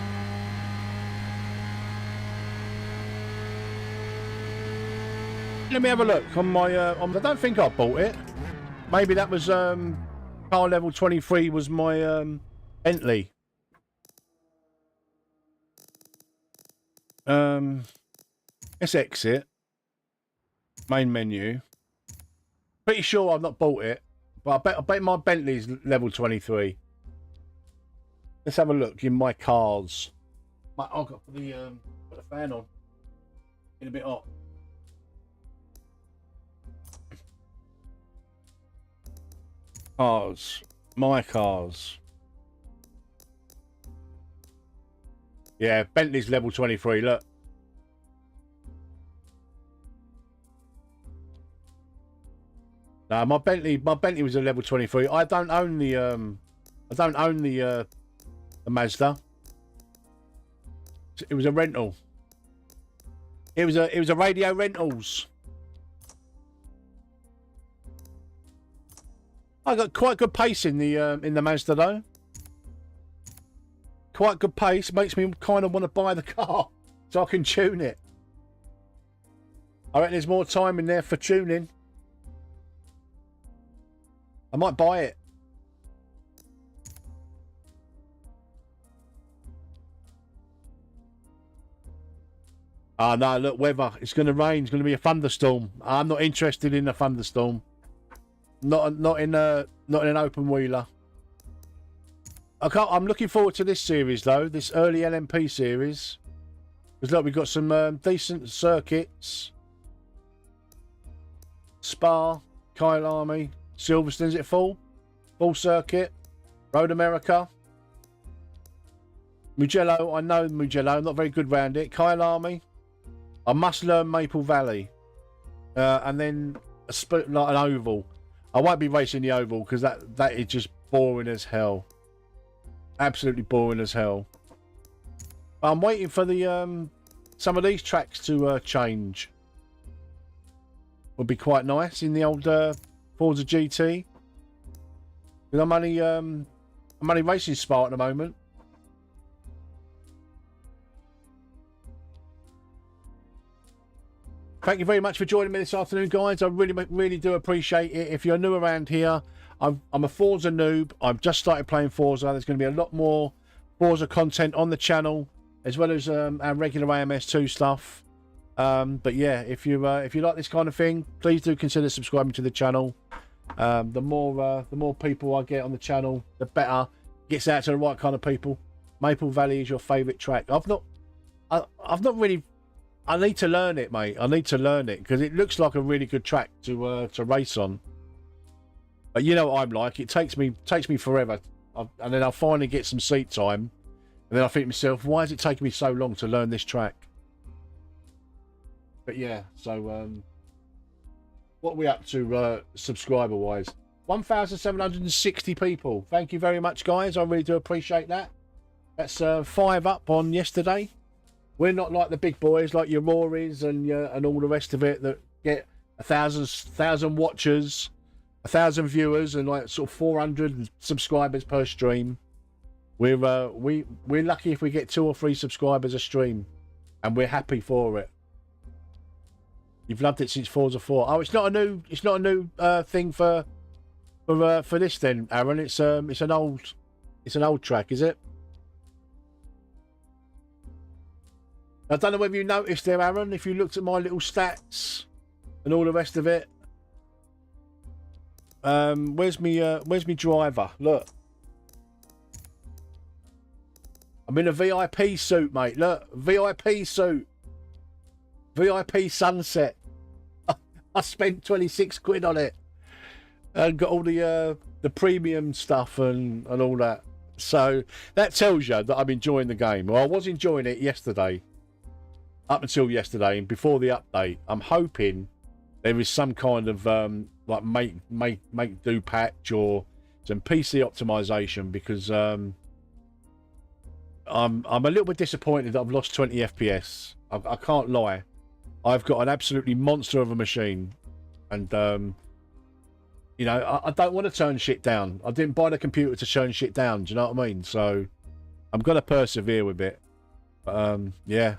Let me have a look on my. I don't think I bought it. Maybe that was car level 23 was my Bentley. Let's exit. Main menu. Pretty sure I've not bought it. But I bet my Bentley's level 23. Let's have a look in my cars. I've got put the fan on. Getting a bit hot. Cars. My cars. Yeah, Bentley's level 23, look. No, my Bentley was a level 23. I don't own the Mazda. It was a rental. It was a Radio Rentals. I got quite good pace in the Mazda though. Quite good pace, makes me kind of want to buy the car so I can tune it. I reckon there's more time in there for tuning. I might buy it. Oh no, look, weather. It's going to rain. It's going to be a thunderstorm. I'm not interested in a thunderstorm. Not in an open wheeler. I'm looking forward to this series though. This early LMP series. Because look, we've got some decent circuits. Spa, Kyle Army, Silverstone's it full circuit. Road America. Mugello, I know Mugello. I'm not very good round it. Kyle Army. I must learn Maple Valley. And then like an oval. I won't be racing the oval because that is just boring as hell. Absolutely boring as hell. But I'm waiting for the some of these tracks to change. Would be quite nice in the old Forza GT. Because I'm only racing Spa at the moment. Thank you very much for joining me this afternoon, guys. I really do appreciate it. If you're new around here, I'm a Forza noob. I've just started playing Forza. There's going to be a lot more Forza content on the channel, as well as our regular AMS2 stuff. But yeah, if you like this kind of thing, please do consider subscribing to the channel. The more people I get on the channel, the better. Gets out to the right kind of people. Maple Valley is your favourite track. I've not really. I need to learn it, mate. I need to learn it because it looks like a really good track to race on. But you know what I'm like. It takes me forever, and then I'll finally get some seat time, and then I think to myself, why is it taking me so long to learn this track? But yeah, so what are we up to subscriber wise? 1,760 people. Thank you very much, guys. I really do appreciate that. That's 5 up on yesterday. We're not like the big boys, like your Rorys and all the rest of it that get 1,000 watchers, 1,000 viewers, and like sort of 400 subscribers per stream. We're lucky if we get 2 or 3 subscribers a stream, and we're happy for it. You've loved it since Forza 4. Oh, it's not a new thing for this then, Aaron. It's an old track, is it? I don't know whether you noticed there, Aaron, if you looked at my little stats and all the rest of it. Where's me driver? Look. I'm in a VIP suit, mate. Look, VIP suit. VIP sunset. I spent 26 quid on it. And got all the premium stuff and all that. So that tells you that I'm enjoying the game. Well, I was enjoying it yesterday. Up until yesterday and before the update. I'm hoping there is some kind of like make do patch or some PC optimization, because I'm a little bit disappointed that I've lost 20 FPS. I can't lie. I've got an absolutely monster of a machine, and you know, I don't want to turn shit down. I didn't buy the computer to turn shit down. Do you know what I mean? So I'm gonna persevere with it. Yeah.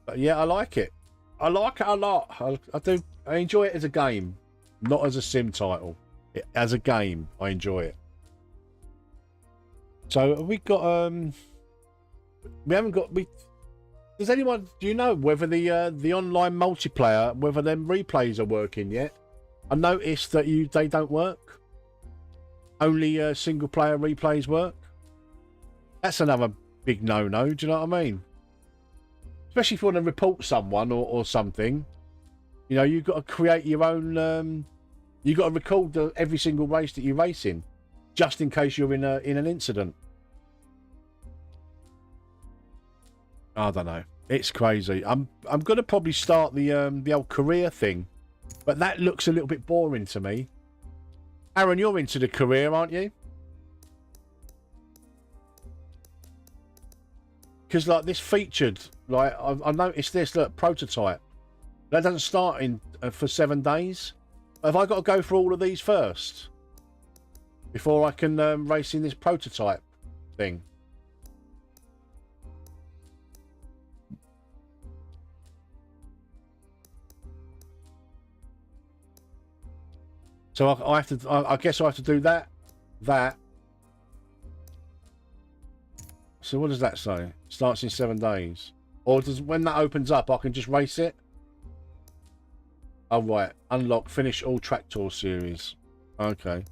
But yeah, I like it. I like it a lot. I do. I enjoy it as a game, not as a sim title. As a game, I enjoy it. So have we got we haven't got. Does anyone? Do you know whether the online multiplayer, whether them replays are working yet? I noticed that they don't work. Only single player replays work. That's another big no-no. Do you know what I mean? Especially if you want to report someone or something, you know, you've got to create your own. You've got to record every single race that you race in, just in case you're in an incident. I don't know. It's crazy. I'm gonna probably start the old career thing, but that looks a little bit boring to me. Aaron, you're into the career, aren't you? Because like this featured, like I noticed this, look, prototype. That doesn't start in for 7 days. Have I got to go for all of these first before I can race in this prototype thing? So I have to. I guess I have to do that. So what does that say? Starts in 7 days. Or does when that opens up, I can just race it? Oh, right. Unlock, finish all track tour series. Okay.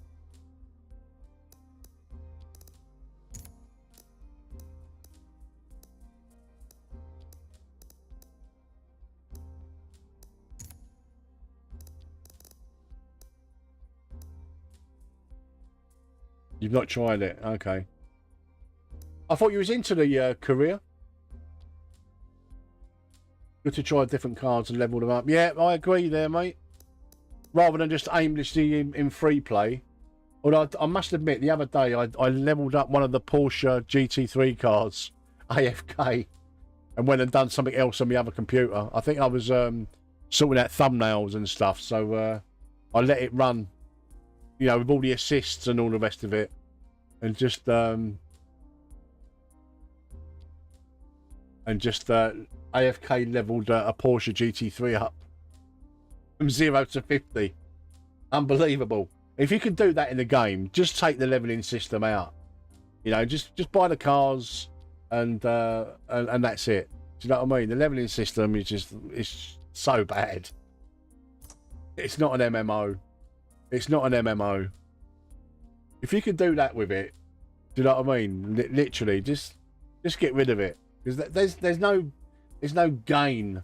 You've not tried it? Okay. I thought you was into the career. Good to try different cars and level them up. Yeah, I agree there, mate. Rather than just aimlessly in free play. Although I must admit, the other day I leveled up one of the Porsche GT3 cars, AFK, and went and done something else on the other computer. I think I was sorting out thumbnails and stuff, so I let it run, you know, with all the assists and all the rest of it, and just AFK leveled a Porsche GT3 up from 0 to 50. Unbelievable. If you can do that in the game, just take the leveling system out. You know, just buy the cars and that's it. Do you know what I mean? The leveling system is it's so bad. It's not an MMO. It's not an MMO. If you can do that with it, do you know what I mean? Literally, just get rid of it. Because there's no gain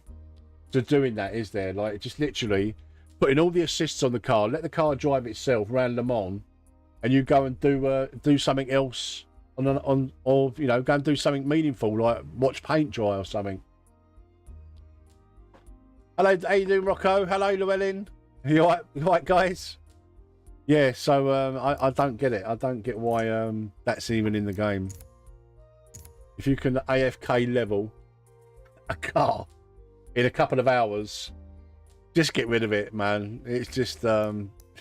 to doing that, is there? Like, just literally putting all the assists on the car, let the car drive itself around Le Mans, and you go and do something else or you know, go and do something meaningful, like watch paint dry or something. Hello, how you doing, Rocco? Hello, Llewellyn. You all right, guys? Yeah. So I don't get it. I don't get why that's even in the game. If you can AFK level a car in a couple of hours, just get rid of it, man. It's just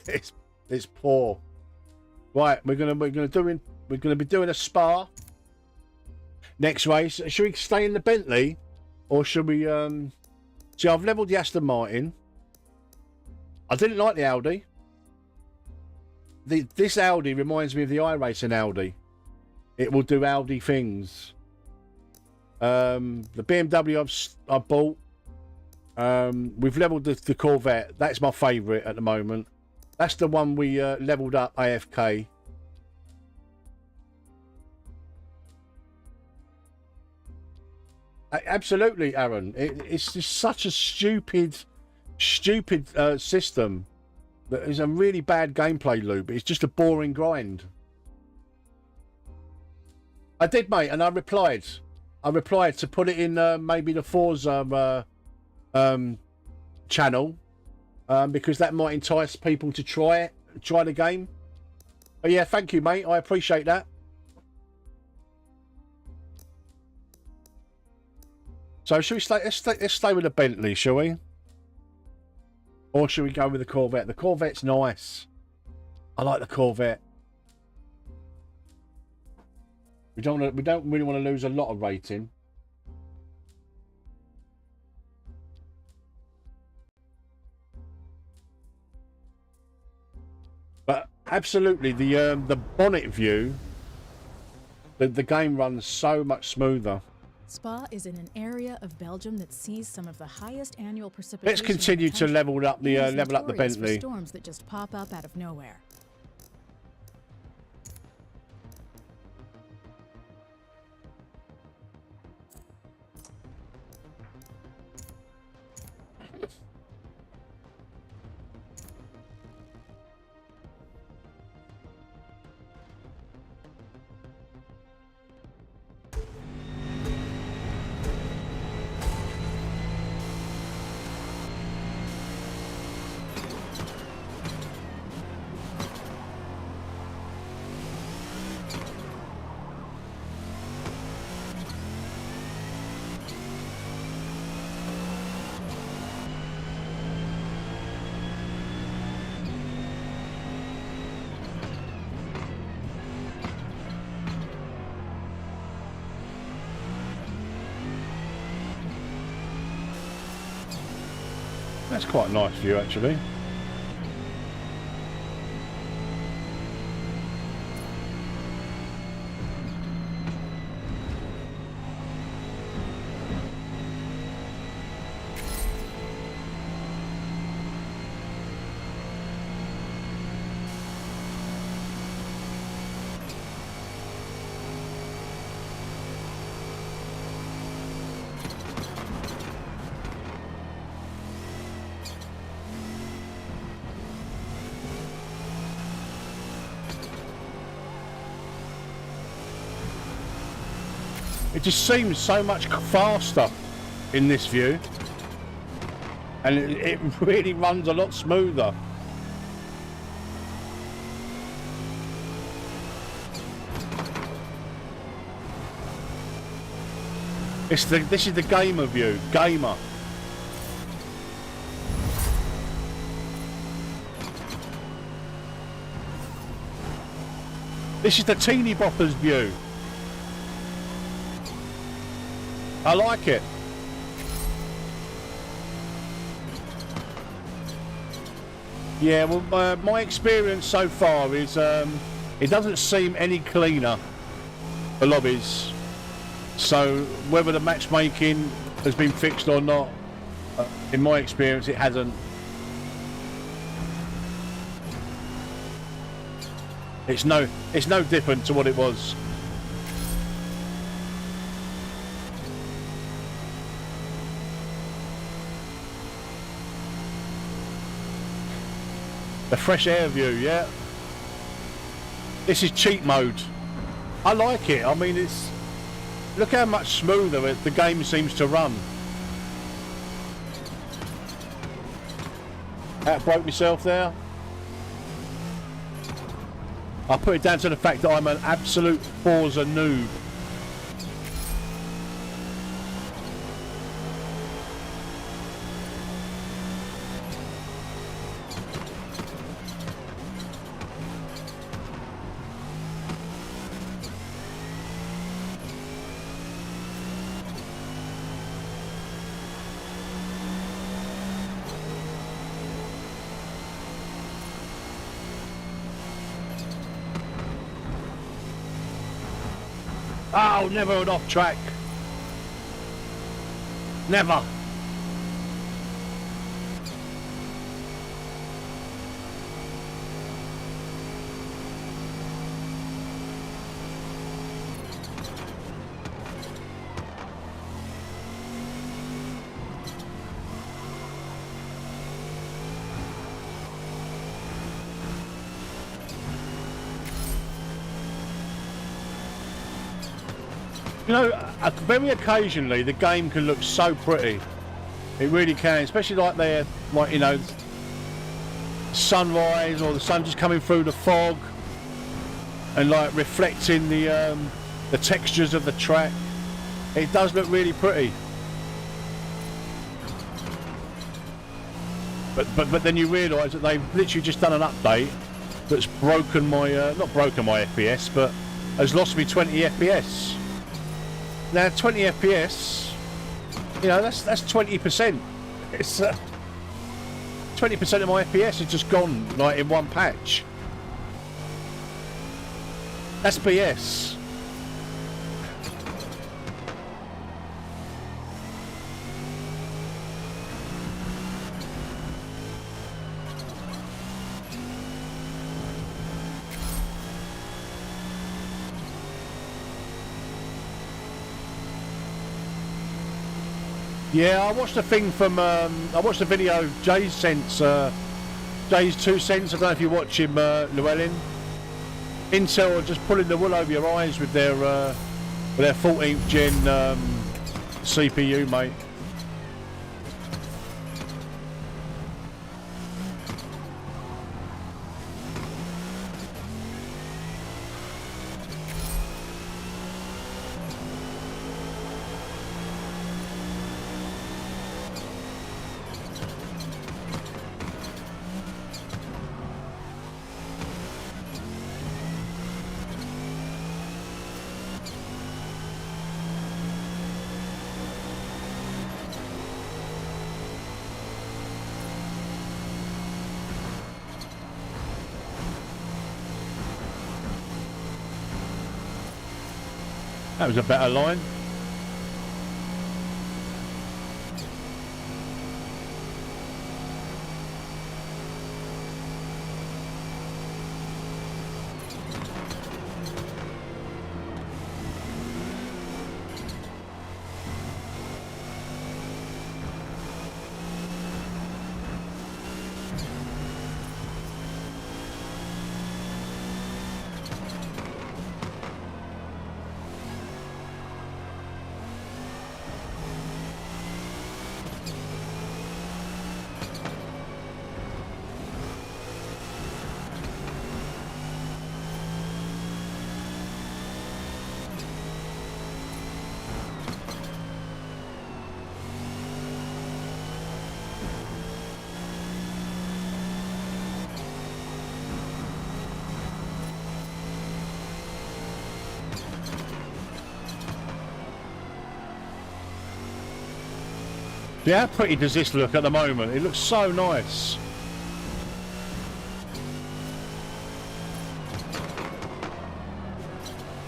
it's poor. Right, we're gonna be doing a Spa next race. Should we stay in the Bentley, or should we see, I've leveled the Aston Martin. I didn't like the Audi. This Audi reminds me of the iRacing Audi. It will do Audi things. The BMW I've bought. We've leveled the Corvette. That's my favourite at the moment. That's the one we leveled up AFK. Absolutely, Aaron. It's just such a stupid system. That is a really bad gameplay loop. It's just a boring grind. I did, mate, and I replied to put it in maybe the Forza channel, because that might entice people to try the game. But yeah, thank you, mate. I appreciate that. So should we stay? Let's stay with the Bentley, shall we? Or should we go with the Corvette? The Corvette's nice. I like the Corvette. We don't really want to lose a lot of rating. But absolutely, the bonnet view, the game runs so much smoother. Spa is in an area of Belgium that sees some of the highest annual precipitation. Let's continue to level up the Bentley. Storms that just pop up out of nowhere. That's quite a nice view, actually. It just seems so much faster in this view, and it really runs a lot smoother. This is the gamer view, gamer. This is the teeny boppers view. I like it. Yeah, well, my experience so far is it doesn't seem any cleaner, the lobbies. So whether the matchmaking has been fixed or not, in my experience, it hasn't. It's no different to what it was. The fresh air view, yeah. This is cheat mode. I like it. I mean, it's... Look how much smoother the game seems to run. That broke myself there. I put it down to the fact that I'm an absolute Forza noob. Oh, never an off track. Never. You know, very occasionally the game can look so pretty. It really can, especially like there, like, you know, sunrise or the sun just coming through the fog and like reflecting the textures of the track. It does look really pretty. But then you realise that they've literally just done an update that's broken my not broken my FPS, but has lost me 20 FPS. Now 20 FPS, you know, that's 20%. It's 20% of my FPS has just gone like in one patch. That's BS. Yeah, I watched a thing from, I watched a video Jay's sent, Jay's 2 cents, I don't know if you watch him, Llewellyn. Intel are just pulling the wool over your eyes with their 14th gen CPU, mate. That was a better line. Yeah, how pretty does this look at the moment? It looks so nice.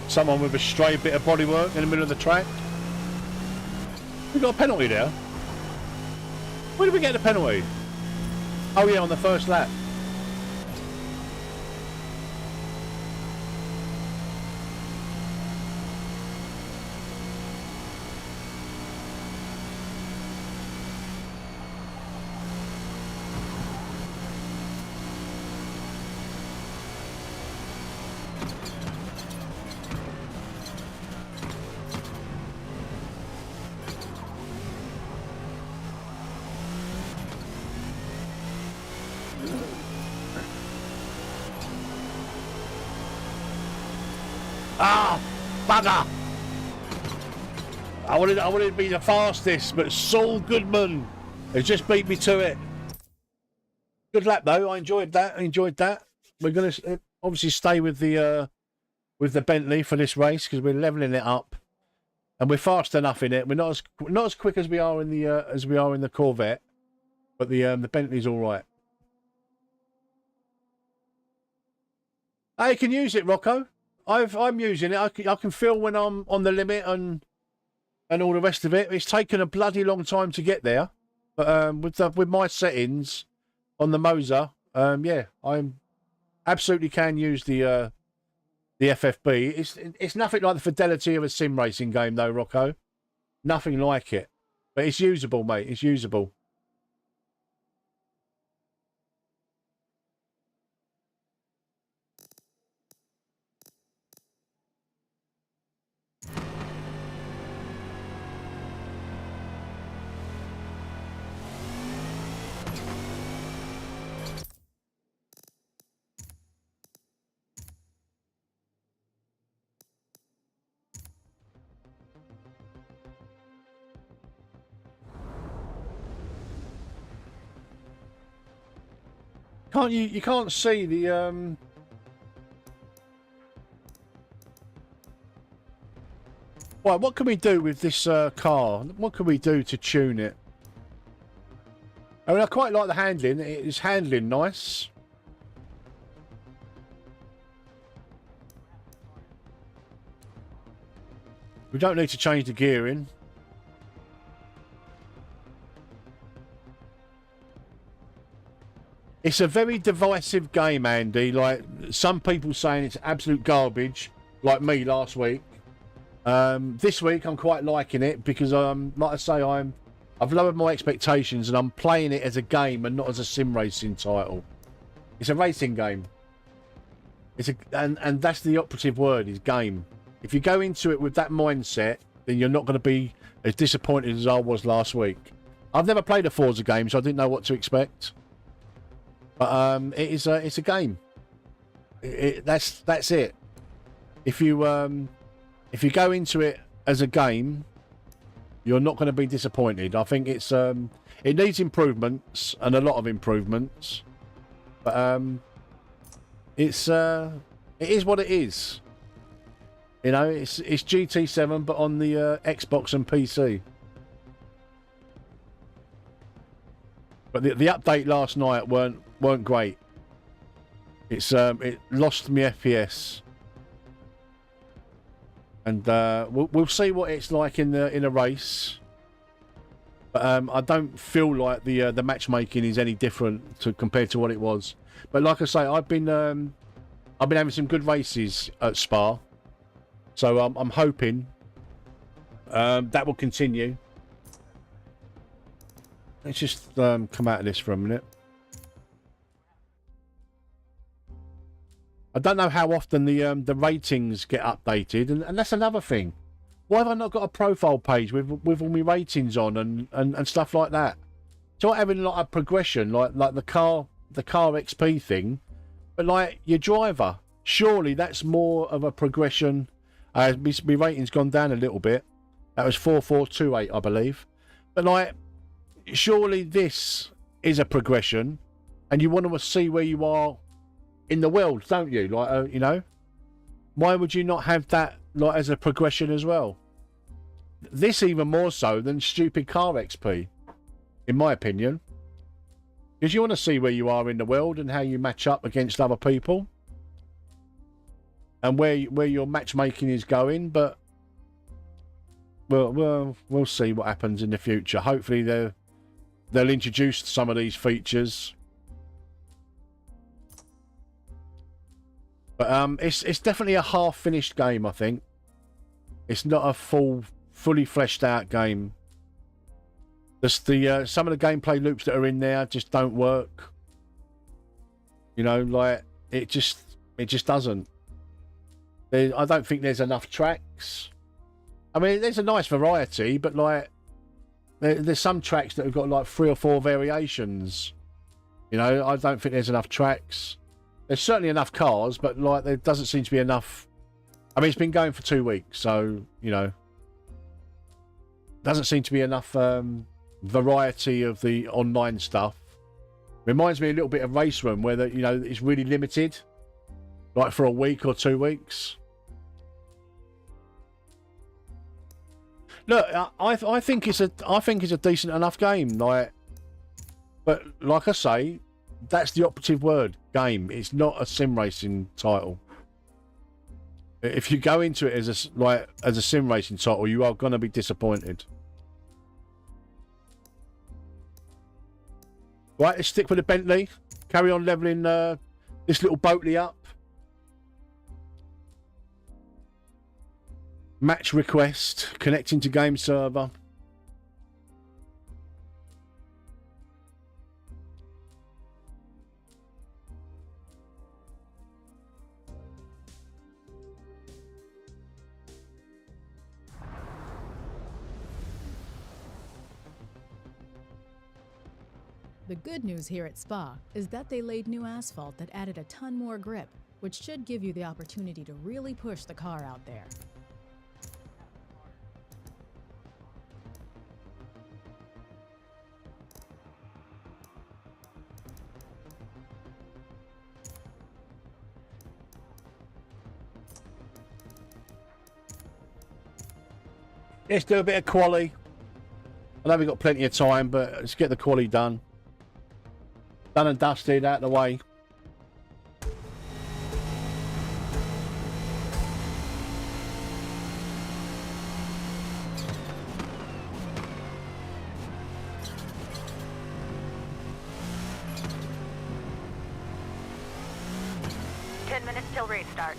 Someone with a stray bit of bodywork in the middle of the track. We got a penalty there. Where did we get the penalty? Oh yeah, on the first lap. Ah, bugger! I wanted to be the fastest, but Saul Goodman has just beat me to it. Good lap though. I enjoyed that. We're going to obviously stay with the Bentley for this race because we're leveling it up, and we're fast enough in it. We're not as quick as we are in the Corvette, but the Bentley's all right. I can use it, Rocco. I'm using it. I can feel when I'm on the limit and all the rest of it. It's taken a bloody long time to get there, but with my settings on the Moser, yeah, I'm absolutely can use the FFB. It's nothing like the fidelity of a sim racing game though, Rocco. Nothing like it, but it's usable, mate. It's usable. Can't you can't see the Right, what can we do with this car? What can we do to tune it? I mean, I quite like the handling. It's handling nice. We don't need to change the gearing. It's a very divisive game, Andy. Like, some people saying it's absolute garbage, like me last week. This week I'm quite liking it because like I say, I've lowered my expectations and I'm playing it as a game and not as a sim racing title. It's a racing game. And that's the operative word, is game. If you go into it with that mindset, then you're not going to be as disappointed as I was last week. I've never played a Forza game, so I didn't know what to expect. But it's a game. That's it. If you go into it as a game, you're not going to be disappointed. I think it needs improvements and a lot of improvements, but it is what it is. You know, it's GT7, but on the Xbox and PC. But the update last night weren't great. It lost me FPS. And we'll see what it's like in a race, but I don't feel like the matchmaking is any different compared to what it was. But like I say, I've been having some good races at Spa, so I'm hoping that will continue. Let's just come out of this for a minute. I don't know how often the ratings get updated, and that's another thing. Why have I not got a profile page with all my ratings on and stuff like that? So not having like a progression, like the car XP thing, but like your driver. Surely that's more of a progression. My rating's gone down a little bit. That was 4428, I believe. But like, surely this is a progression, and you want to see where you are in the world, don't you? Like, you know, why would you not have that like as a progression as well? This even more so than stupid car XP. in my opinion. Because you want to see where you are in the world and how you match up against other people. And where your matchmaking is going, but we'll see what happens in the future. Hopefully they'll introduce some of these features. But it's definitely a half-finished game, I think. It's not a fully fleshed out game. Just some of the gameplay loops that are in there just don't work. You know, like it just doesn't. I don't think there's enough tracks. I mean, there's a nice variety, but like there's some tracks that have got like 3 or 4 variations. You know, I don't think there's enough tracks. There's certainly enough cars, but like there doesn't seem to be enough. I mean, it's been going for 2 weeks, so you know, doesn't seem to be enough variety of the online stuff. Reminds me a little bit of Race Room, where you know it's really limited, like for a week or 2 weeks. Look, I think it's a decent enough game, like, but like I say, that's the operative word, game. It's not a sim racing title. If you go into it as a sim racing title, you are going to be disappointed. Right, let's stick with the Bentley. Carry on leveling this little boatley up. Match request, connecting to game server. The good news here at Spa is that they laid new asphalt that added a ton more grip, which should give you the opportunity to really push the car out there. Let's do a bit of quali. I know we've got plenty of time, but let's get the quali done. Done and dusted, out of the way. Minutes till restart.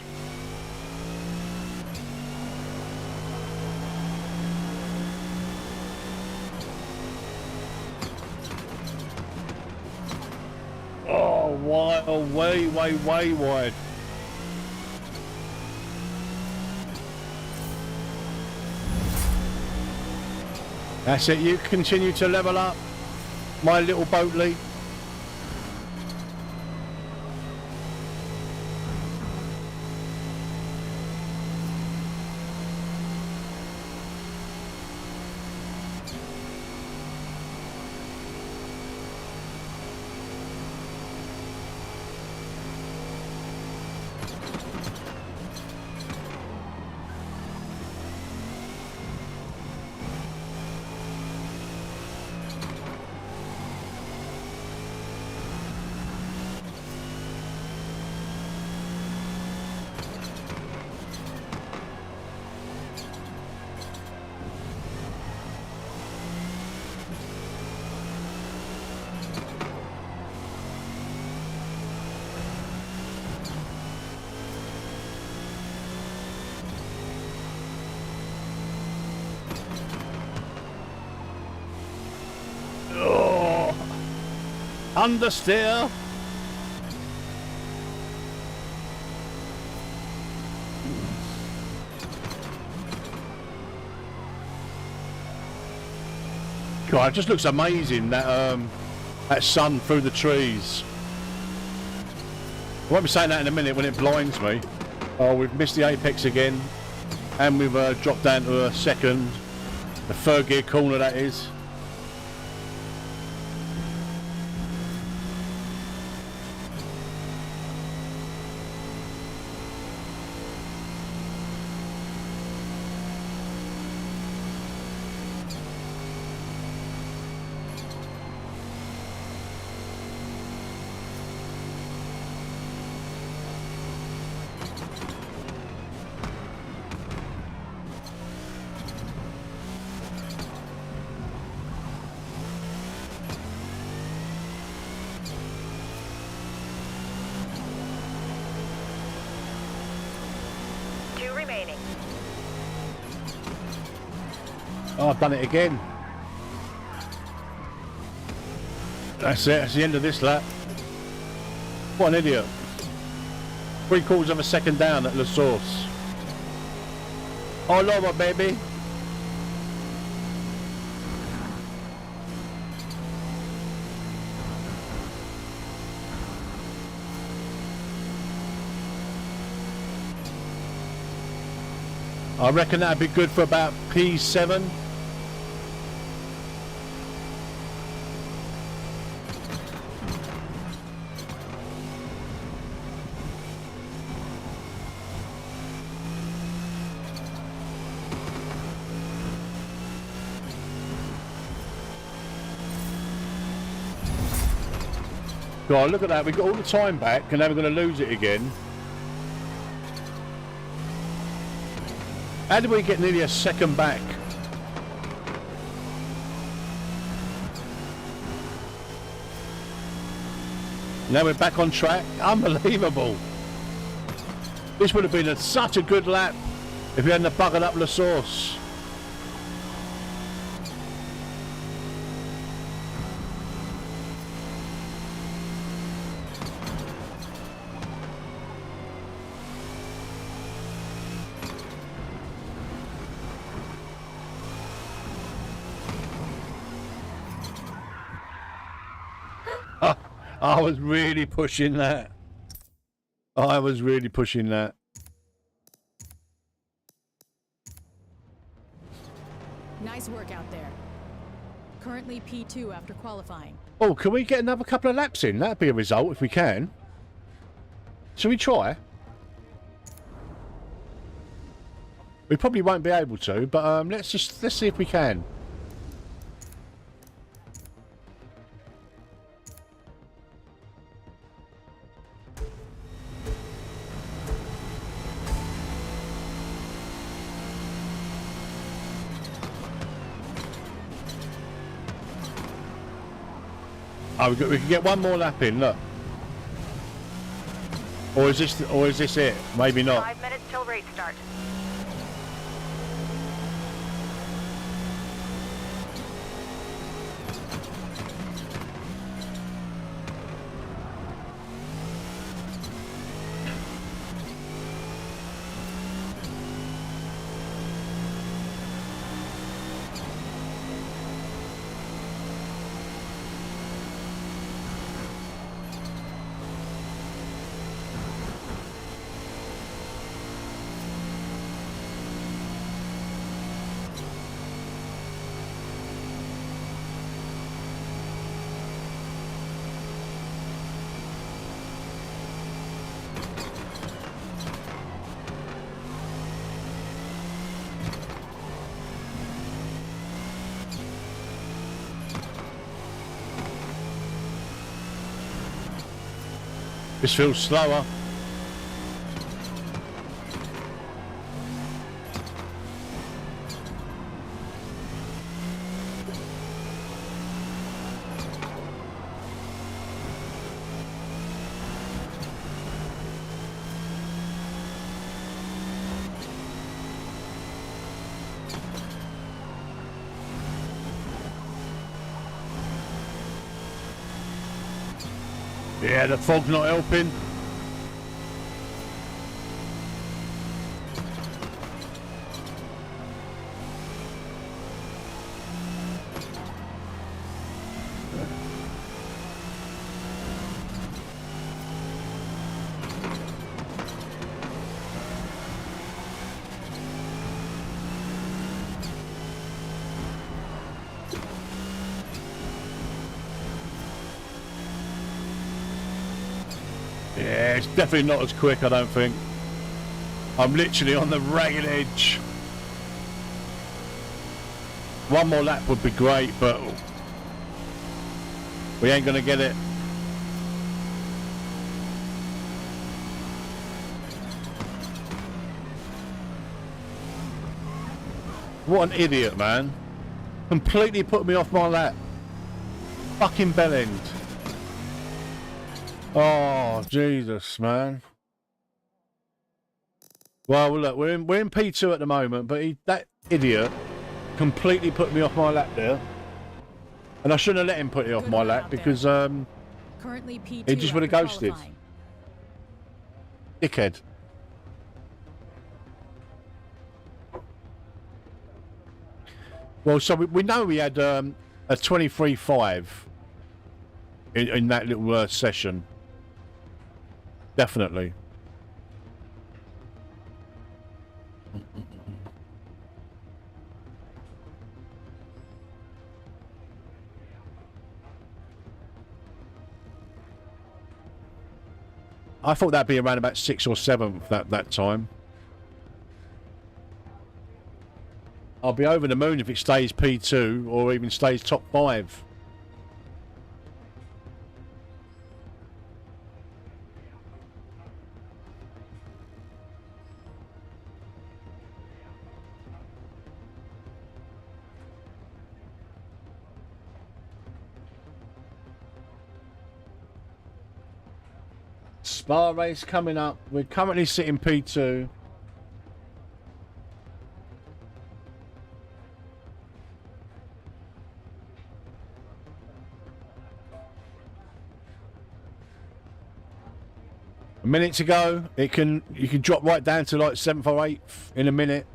Oh, wide, oh, way wide. That's it, you continue to level up, my little boatley. Understeer. God, it just looks amazing, that sun through the trees. I won't be saying that in a minute when it blinds me. Oh, we've missed the apex again, and we've dropped down to a second. The third gear corner, that is. Oh, I've done it again. That's it. That's the end of this lap. What an idiot. 3/4 of a second down at La Source. All over, baby. I reckon that'd be good for about P7. God, look at that. We've got all the time back and now we're going to lose it again. How did we get nearly a second back? Now we're back on track. Unbelievable. This would have been such a good lap if we hadn't buggered up La Source. I was really pushing that. I was really pushing that. Nice work out there. Currently P2 after qualifying. Oh, can we get another couple of laps in? That'd be a result if we can. Shall we try? We probably won't be able to, but let's see if we can. Oh, we can get one more lap in, look. Or is this it? Maybe not. 5 minutes till race start. This feels slower. Yeah, the fog's not helping. Yeah, it's definitely not as quick, I don't think. I'm literally on the ragged edge. One more lap would be great, but we ain't gonna get it. What an idiot, man. Completely put me off my lap. Fucking bell end. Oh, Jesus, man. Well, look, we're in P2 at the moment, but that idiot completely put me off my lap there. And I shouldn't have let him put it off Good my one lap out because Currently P2 he just would have after ghosted. qualifying. Dickhead. Well, so we know we had a 23.5 in that little session. Definitely. I thought that'd be around about 6th or 7th that time. I'll be over the moon if it stays P2 or even stays top 5. Spa race coming up. We're currently sitting P2. A minute to go. You can drop right down to like 7th or 8th in a minute.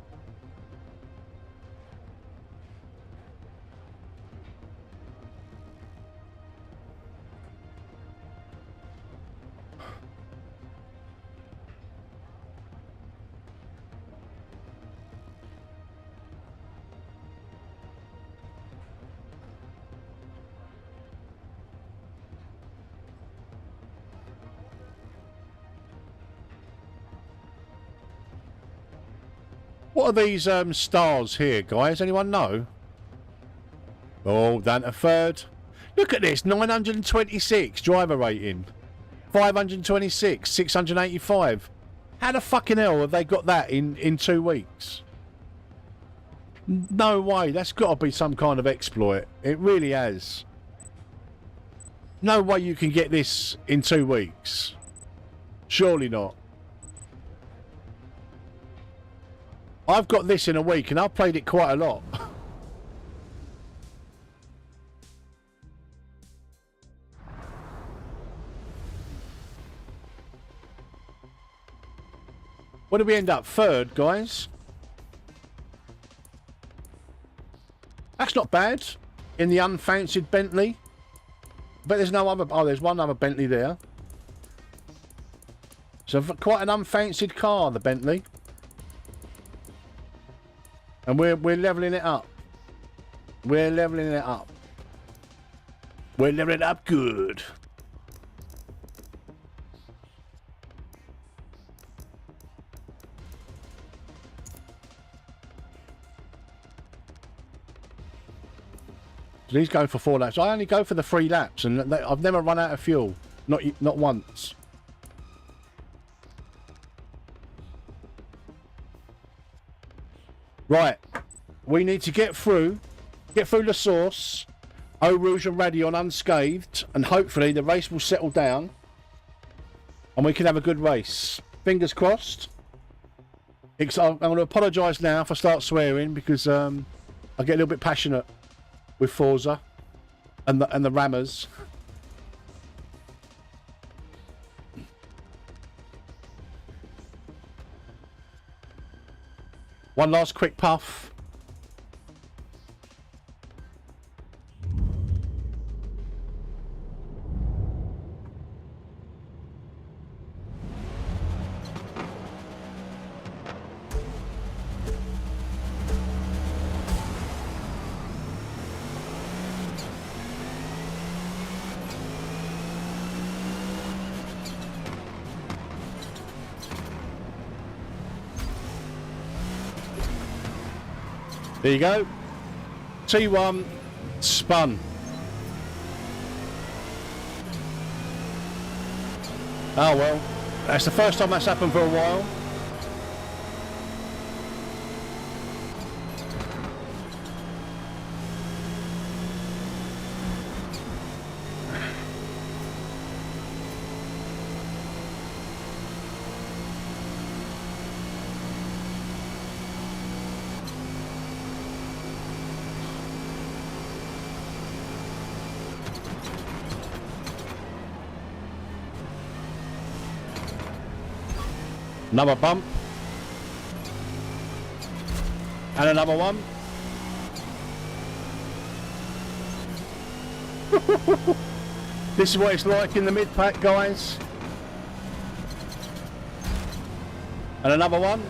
What are these stars here, guys? Anyone know? Oh, down to 3rd. Look at this, 926 driver rating. 526, 685. How the fucking hell have they got that in 2 weeks? No way, that's got to be some kind of exploit. It really has. No way you can get this in 2 weeks. Surely not. I've got this in a week and I've played it quite a lot. Where did we end up? 3rd, guys. That's not bad. In the unfancied Bentley. But there's no other... Oh, there's one other Bentley there. So quite an unfancied car, the Bentley. And we're leveling it up. We're leveling it up. We're leveling it up good. So he's going for 4 laps. I only go for the 3 laps, and I've never run out of fuel. Not once. Right, we need to get through the source, Eau Rouge and Radion unscathed, and hopefully the race will settle down and we can have a good race. Fingers crossed. I'm going to apologise now if I start swearing because I get a little bit passionate with Forza and the rammers. One last quick puff. There you go. T1 spun. Oh well, that's the first time that's happened for a while. Another bump. And another one. This is what it's like in the mid-pack, guys. And another one.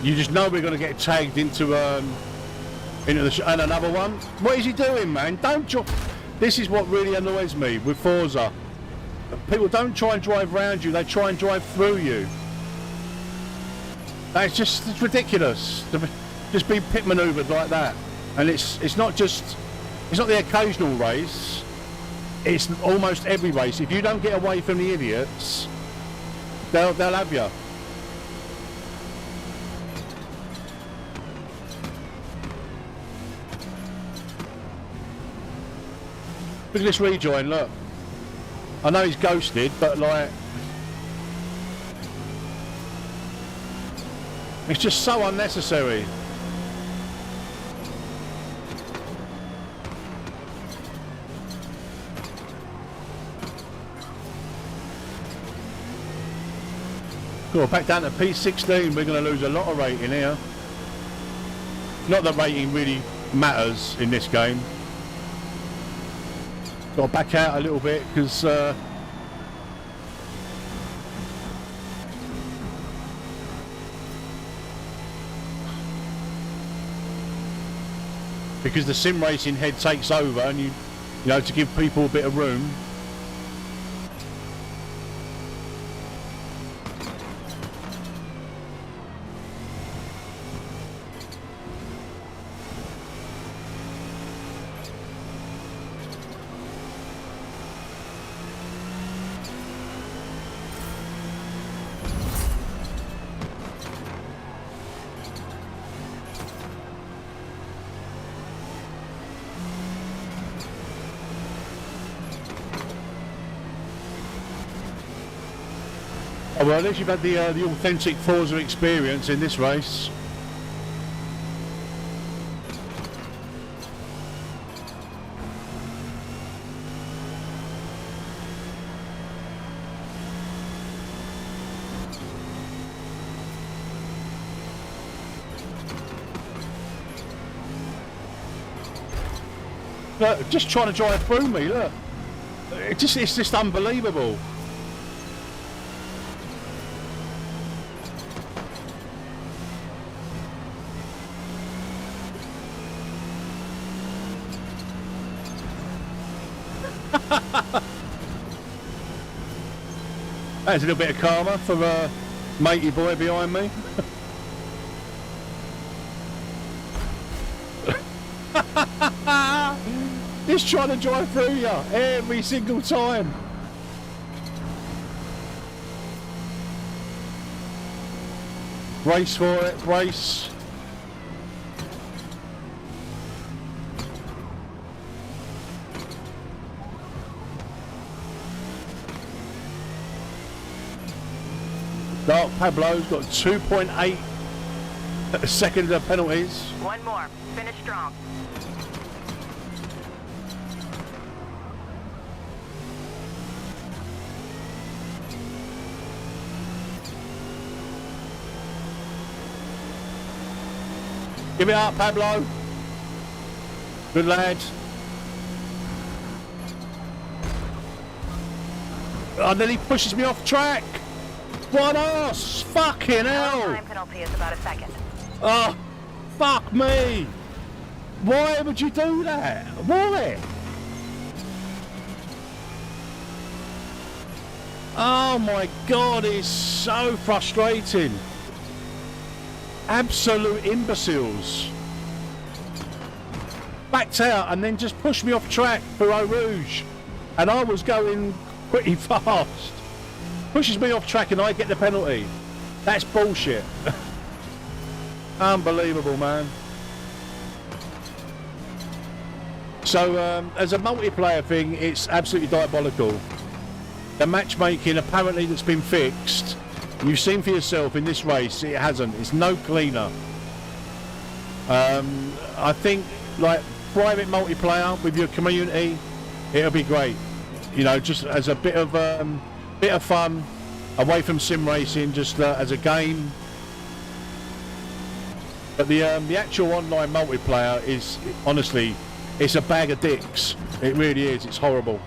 You just know we're going to get tagged into the and another one. What is he doing, man? Don't This is what really annoys me with Forza. People don't try and drive around you; they try and drive through you. It's ridiculous to just be pit manoeuvred like that. And it's not the occasional race. It's almost every race. If you don't get away from the idiots, they'll have you. Look at this rejoin, look. I know he's ghosted, but like... it's just so unnecessary. Cool, back down to P16, we're going to lose a lot of rating here. Not that rating really matters in this game. Got to back out a little bit because the sim racing head takes over, and you know, to give people a bit of room. Oh, well, at least you've had the authentic Forza experience in this race. Look, just trying to drive through me, look. It's just unbelievable. That's a little bit of karma for matey boy behind me. Just trying to drive through you every single time. Brace for it, brace. Dark Pablo's got 2.8 seconds of penalties. One more. Finish strong. Give it up, Pablo. Good lad. And then he pushes me off track. What arse? Fucking hell! Time penalty is about a second. Oh, fuck me! Why would you do that? Why? Oh my God, it's so frustrating. Absolute imbeciles. Backed out and then just pushed me off track for Eau Rouge. And I was going pretty fast. Pushes me off track and I get the penalty. That's bullshit. Unbelievable, man. So, as a multiplayer thing, it's absolutely diabolical. The matchmaking, apparently, that's been fixed. You've seen for yourself in this race, it hasn't. It's no cleaner. I think, like, private multiplayer with your community, it'll be great. You know, just as a bit of fun, away from sim racing, just as a game. But the actual online multiplayer is, honestly, it's a bag of dicks. It really is. It's horrible.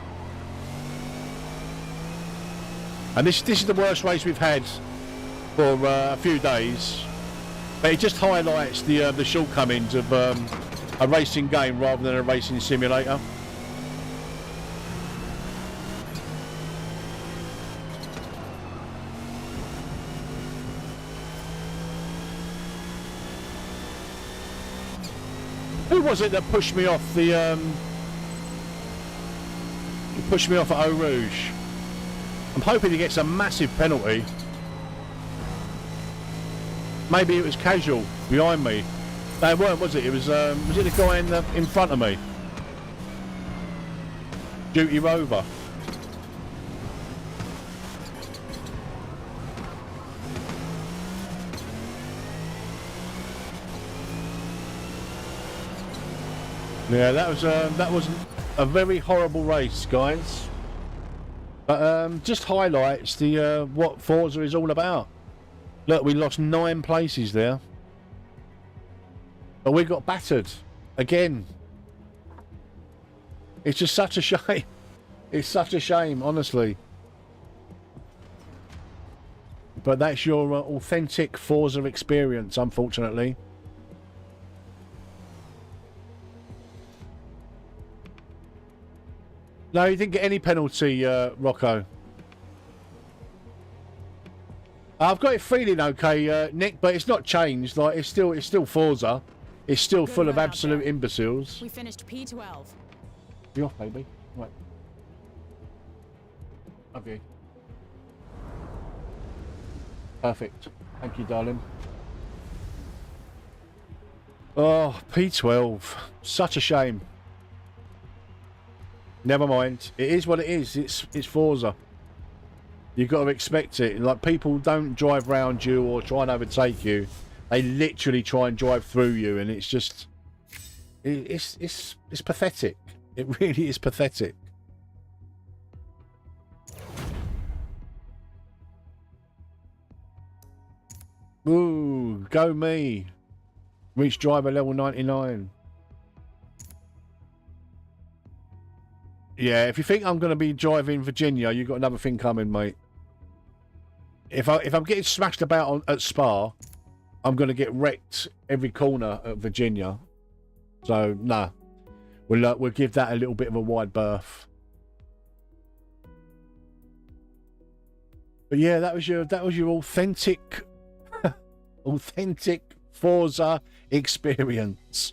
And this is the worst race we've had for a few days. But it just highlights the shortcomings of a racing game rather than a racing simulator. Who was it that pushed me off the pushed me off at Eau Rouge? I'm hoping he gets a massive penalty. Maybe it was casual behind me. No, it weren't, was it? It was it the guy in front of me? Duty Rover. Yeah, that was a very horrible race, guys. But just highlights the what Forza is all about. Look, we lost 9 places there, but we got battered again. It's just such a shame. It's such a shame, honestly. But that's your authentic Forza experience, unfortunately. No, you didn't get any penalty, Rocco. I've got it feeling okay, Nick, but it's not changed. Like it's still Forza. It's still full of absolute imbeciles. We finished P12. You off, baby? Right. Love you. Perfect. Thank you, darling. Oh, P12. Such a shame. Never mind. It is what it is. It's Forza. You've got to expect it. Like, people don't drive round you or try and overtake you. They literally try and drive through you, and it's just it's pathetic. It really is pathetic. Ooh, go me. Reach driver level 99. Yeah, if you think I'm going to be driving Virginia, you've got another thing coming, mate. If I'm getting smashed about at Spa, I'm going to get wrecked every corner at Virginia. So, nah. We'll give that a little bit of a wide berth. But yeah, that was your authentic authentic Forza experience.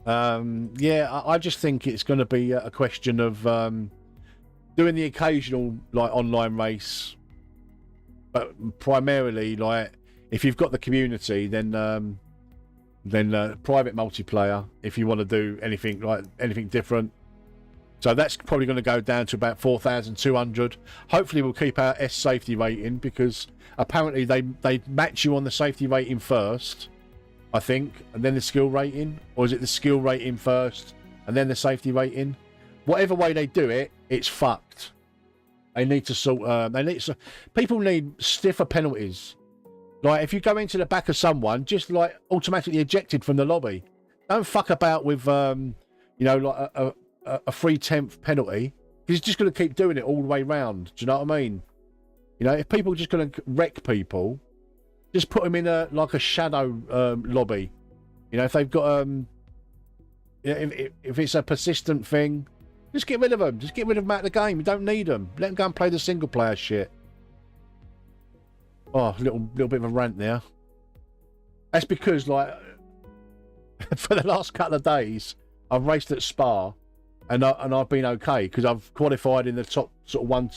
Yeah, I just think it's going to be a question of doing the occasional like online race, but primarily like if you've got the community, then private multiplayer if you want to do anything different. So that's probably going to go down to about 4,200. Hopefully we'll keep our S safety rating, because apparently they match you on the safety rating first, I think, and then the skill rating, or is it the skill rating first and then the safety rating? Whatever way they do it, it's fucked. They need to sort. People need stiffer penalties. Like if you go into the back of someone, just like automatically ejected from the lobby. Don't fuck about with like a 3/10 penalty, because he's just going to keep doing it all the way round. Do you know what I mean? You know, if people are just going to wreck people, just put them in a shadow lobby. You know, if they've got if it's a persistent thing, Just get rid of them. Just get rid of them out of the game. You don't need them. Let them go and play the single player shit. Oh, little bit of a rant there. That's because, like, for the last couple of days, I've raced at Spa, and I've been okay because I've qualified in the top sort of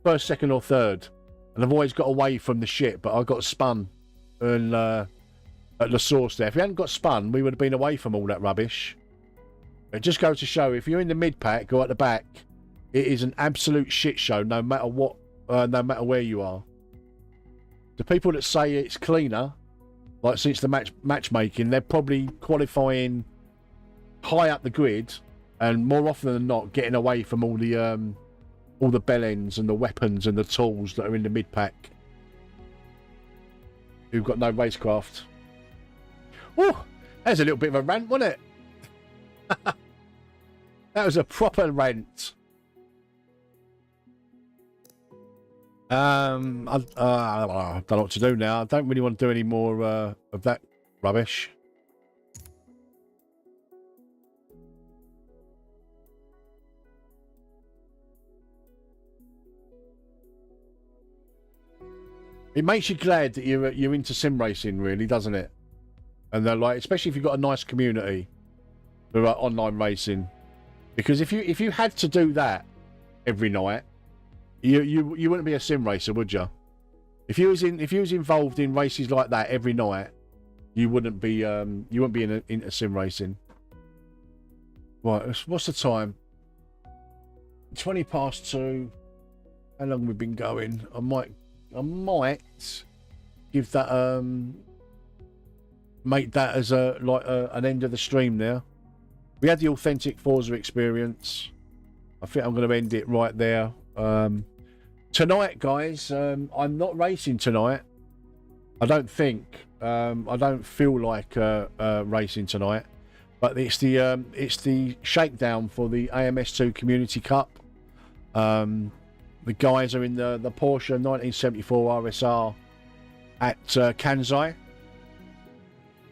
first, second, or third, and I've always got away from the shit. But I got spun, and at La Source there. If we hadn't got spun, we would have been away from all that rubbish. It just goes to show, if you're in the mid pack or at the back, it is an absolute shit show, no matter what, no matter where you are. The people that say it's cleaner, like since the matchmaking, they're probably qualifying high up the grid, and more often than not, getting away from all the bell ends and the weapons and the tools that are in the mid pack. Who've got no racecraft. Woo! There's a little bit of a rant, wasn't it? That was a proper rant. I don't know what to do now. I don't really want to do any more of that rubbish. It makes you glad that you're into sim racing, really, doesn't it? And they're like, especially if you've got a nice community for online racing, because if you had to do that every night, you wouldn't be a sim racer, would you? If you was involved in races like that every night, you wouldn't be into sim racing. Right, what's the time? 20 past 2. How long have we been going? I might give that make that as an end of the stream there. We had the authentic Forza experience. I think I'm going to end it right there. Tonight, guys, I'm not racing tonight. I don't think. I don't feel like racing tonight. But it's the shakedown for the AMS2 Community Cup. The guys are in the Porsche 1974 RSR at Kansai.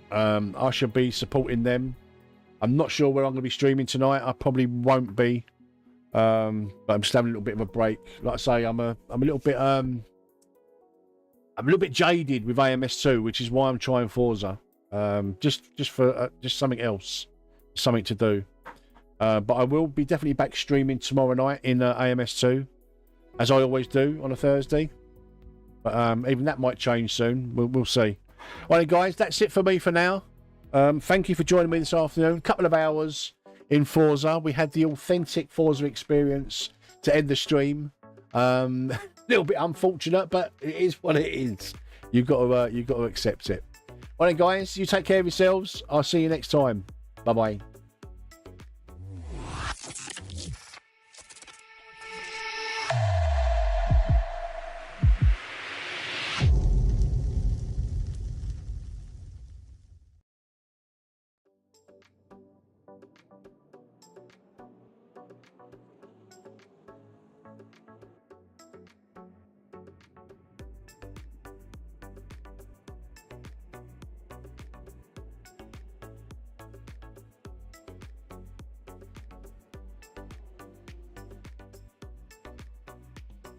I should be supporting them. I'm not sure where I'm going to be streaming tonight. I probably won't be. But I'm just having a little bit of a break. Like I say, I'm a little bit jaded with AMS2, which is why I'm trying Forza. Just for something else, something to do. But I will be definitely back streaming tomorrow night in AMS2, as I always do on a Thursday. But even that might change soon. We'll see. All right, guys, that's it for me for now. Thank you for joining me this afternoon. Couple of hours in Forza. We had the authentic Forza experience to end the stream. Little bit unfortunate, but it is what it is. You've got to accept it. All right, guys, you take care of yourselves. I'll see you next time. Bye bye.